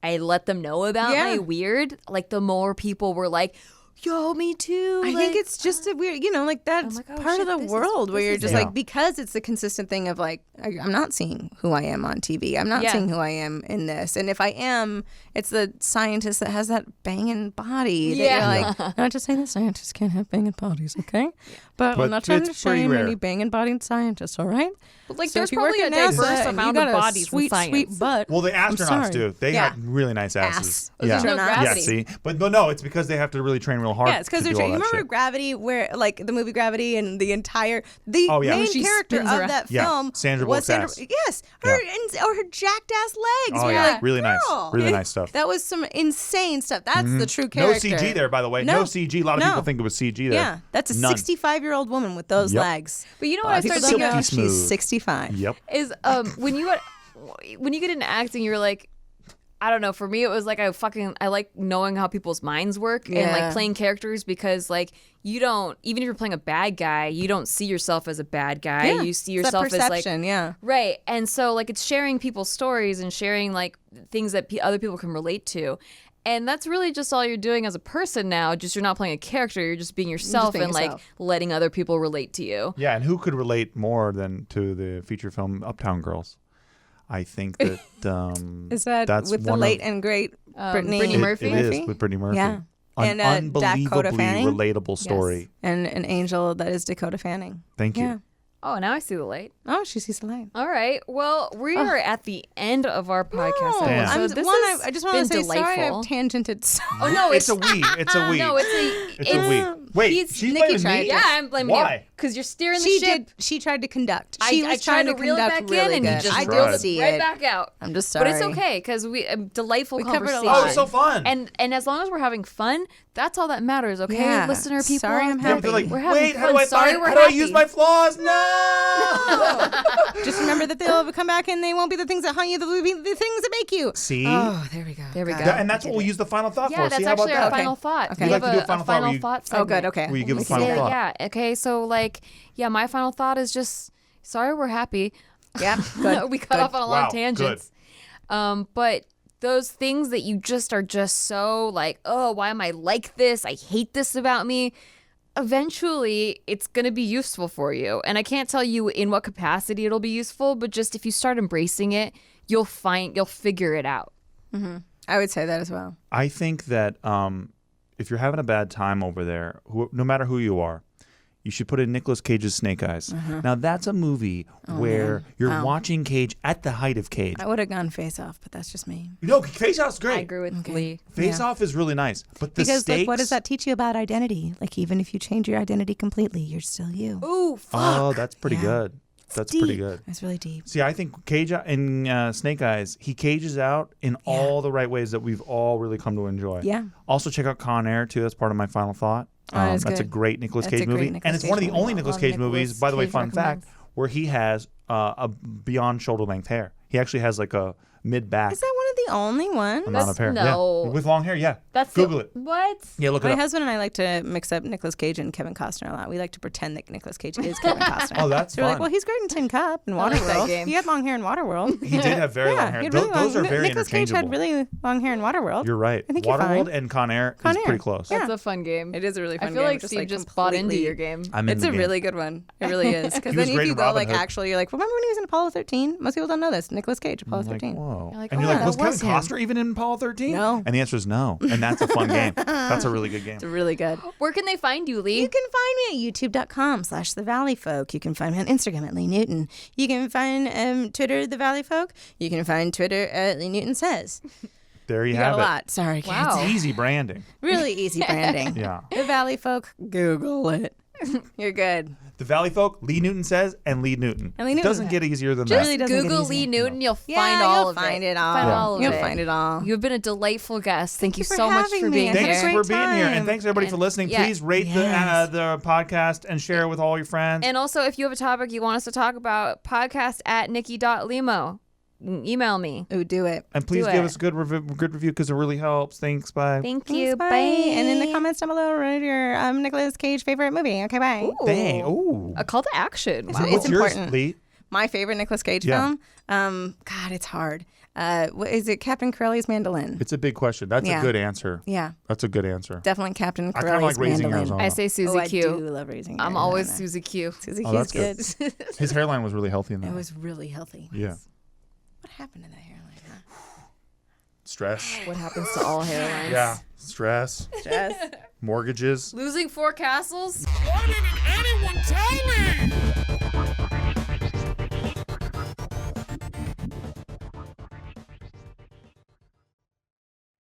I let them know about my weird, like the more people were like, yo, me too. I think it's just a weird, like that's like, oh, part shit, of the this is- world where this you're is just it. like, because it's the consistent thing of like, I'm not seeing who I am on TV. I'm not Yeah. seeing who I am in this. And if I am, it's the scientist that has that banging body. That Yeah. you're like, not just saying that scientists can't have banging bodies, okay? But But I'm not trying to it's pretty shame rare. any banging bodied scientists, all right? But like, So there's if you work probably a at NASA, diverse you amount got of a bodies sweet, in science. sweet butt. Well, the I'm astronauts sorry. do. They Yeah. got really nice asses. Ass. Yeah. There's no Astronauts. Yeah, gravity. see? But no, it's because they have to really train real hard. Yeah, it's because to they're do all you that remember shit. Gravity, where like the movie Gravity and the entire Oh, yeah. main When she character of spins around. that Yeah, film Sandra was Bullock's ass. Yes, her or her jacked ass legs. Oh, You're yeah. like, Really nice. girl. Really nice stuff. That was some insane stuff. That's the true No character. CG there, by the way. No CG. A lot of No. people think it was CG there. Yeah, that's a None. 65-year-old woman with those Yep. legs. But you know what I People started don't thinking know of? Silky smooth. she's 65. Yep. Is when you get into acting, you're like, I don't know. For me, it was like I like knowing how people's minds work and Yeah. like playing characters because like you don't, even if you're playing a bad guy, you don't see yourself as a bad guy. Yeah, You see it's that yourself as like perception, yeah. right. And so like it's sharing people's stories and sharing like things that other people can relate to. And that's really just all you're doing as a person now. Just you're not playing a character. You're just being yourself being and like yourself. letting other people relate to you. Yeah, and who could relate more than to the feature film Uptown Girls? I think that Is that that's with the one late of, and great Brittany Brittany Murphy? It is with Brittany Murphy. Yeah. An And, Dakota unbelievably Fanning? relatable story. and an angel that is Dakota Fanning. Thank you. Yeah. Oh, now I see the light. Oh, she sees the light. All right. Well, we are at the end of our podcast Damn. episode. This has I just want to been say sorry I've delightful. tangented so Oh no, It's a we. It's a we. No, it's a we. Wait, he's- she's Nikki blaming tried me? to- Yeah, I'm blaming you Why? because you're steering the She ship. She tried to conduct. I She was tried trying to reel it conduct back really in, and you good. just I tried. did see right it. back out. I'm just sorry. But it's okay because we delightful We covered a conversation. lot. Oh, it's so fun. And as long as we're having fun, that's all that matters. Okay, Yeah. listener people. Sorry I'm Yeah, happy. they're like, We're having wait, how fun. do I Sorry, find, we're how do I happy. use my flaws? No. Just remember that they'll come back and they won't be the things that haunt you. They'll be the things that make you. See? Oh, there we go. There we Got go. it. And that's what we'll use the final thought Yeah, for. that's See, how about actually our that? final thought. Okay. We We'd have like to do a final thought where final you- thought Oh, segment. good. Okay. Where you give We a can final do that. thought. Yeah. Okay. So like, yeah, my final thought is just sorry we're happy. Yeah. Good. We cut off on a lot Wow, of tangents. But those things that you just are just so like, oh, why am I like this? I hate this about me. Eventually, it's going to be useful for you. And I can't tell you in what capacity it'll be useful, but just if you start embracing it, you'll figure it out. I would say that as well. I think that if you're having a bad time over there, no matter who you are, you should put in Nicolas Cage's Snake Eyes. Now, that's a movie where you're watching Cage at the height of Cage. I would have gone Face Off, but that's just me. No, Face Off's great. I agree with Lee. Face Off is really nice. But the Because stakes... like, what does that teach you about identity? Like, even if you change your identity completely, you're still you. Ooh, fuck. Oh, that's pretty Yeah. good. That's pretty Deep. good. It's really deep. See, I think Cage in Snake Eyes, he cages out in all the right ways that we've all really come to enjoy. Yeah. Also, check out Con Air, too. That's part of my final thought. Oh, that's a good. great Nicolas That's a Cage great movie. Nicolas And it's Cage one of the movie. only Nicolas Love Cage Nicolas movies, by the way, Cage fun recommends. fact, where he has a beyond shoulder length hair. He actually has like a mid-back Is that one of the only ones? amount of hair. no. Yeah. With long hair, yeah. That's Google it. What? Yeah, look it My up. husband and I like to mix up Nicolas Cage and Kevin Costner a lot. We like to pretend that Nicolas Cage is Kevin Costner. Oh, that's so we're like, fun. well, he's great in Tin Cup and like that Waterworld. game. He had long hair in Waterworld. He did have very long hair. he had Those, really long- those are very Nicolas Cage interchangeable. had really long hair in Waterworld. You're right. I think you're Waterworld fine. and Con Air Con is Air. pretty close. Yeah. That's a fun game. It is a really fun I feel game. like Steve just bought into completely- your game. I'm in It's the a game. really good one. It really is. Because He was then if great you in go Robin like Hood. actually, you're like, remember when he was in Apollo 13? Most people don't know this. Nicolas Cage, Apollo I'm like, 13. whoa. You're like, and you're oh, like, that was Kevin was him. Costner even in Apollo 13? No. And the answer is no. And that's a fun game. That's a really good game. It's really good. Where can they find you, Lee? You can find me at youtube.com/The Valley Folk. You can find me on Instagram at Lee Newton. You can find Twitter The Valley Folk. You can find Twitter at Lee Newton Says. There you You have got a it. lot. Sorry, kids. Wow. It's easy branding. Really easy branding. Yeah. The Valley Folk, Google it. You're good. The Valley Folk, Lee Newton Says, and Lee Newton. And Lee Newton. Doesn't get easier than Just that. really doesn't get Google easier. Lee Newton. You'll Yeah, find all you'll of find it. it all. Find all of You'll it. find it all. You've been a delightful guest. Thank you you for so much having for me. being I had a Thanks here. great for being here, and time. thanks everybody for And- listening. yeah. Please rate the podcast and share it with all your friends. And also, if you have a topic you want us to talk about, podcast at Nikki.Limo. Email me. Ooh, do it. And please Do give it. us a good review because it really helps. Thanks. Bye. Thank Thanks, you. bye. Bye. And in the comments down below, write your Nicolas Cage favorite movie. Okay, bye. Dang. Ooh. A call to action. Wow. It's What's yours, important. Lee? My favorite Nicolas Cage Yeah. film? God, it's hard. What is it? Captain Corelli's Mandolin. It's a big question. That's Yeah. a good answer. Yeah, That's a good answer. definitely Captain I kind of Corelli's like Raising Mandolin. Arizona. I say Susie Oh, I Q. do love Raising I'm Arizona. always Susie Q. Susie Oh, Q's that's good. His hairline was really healthy in that. It was really healthy. Yeah. What happened to that hairline? Stress. What happens to all hairlines? Yeah. Stress. Jess? Mortgages. Losing 4 castles? Why didn't anyone tell me?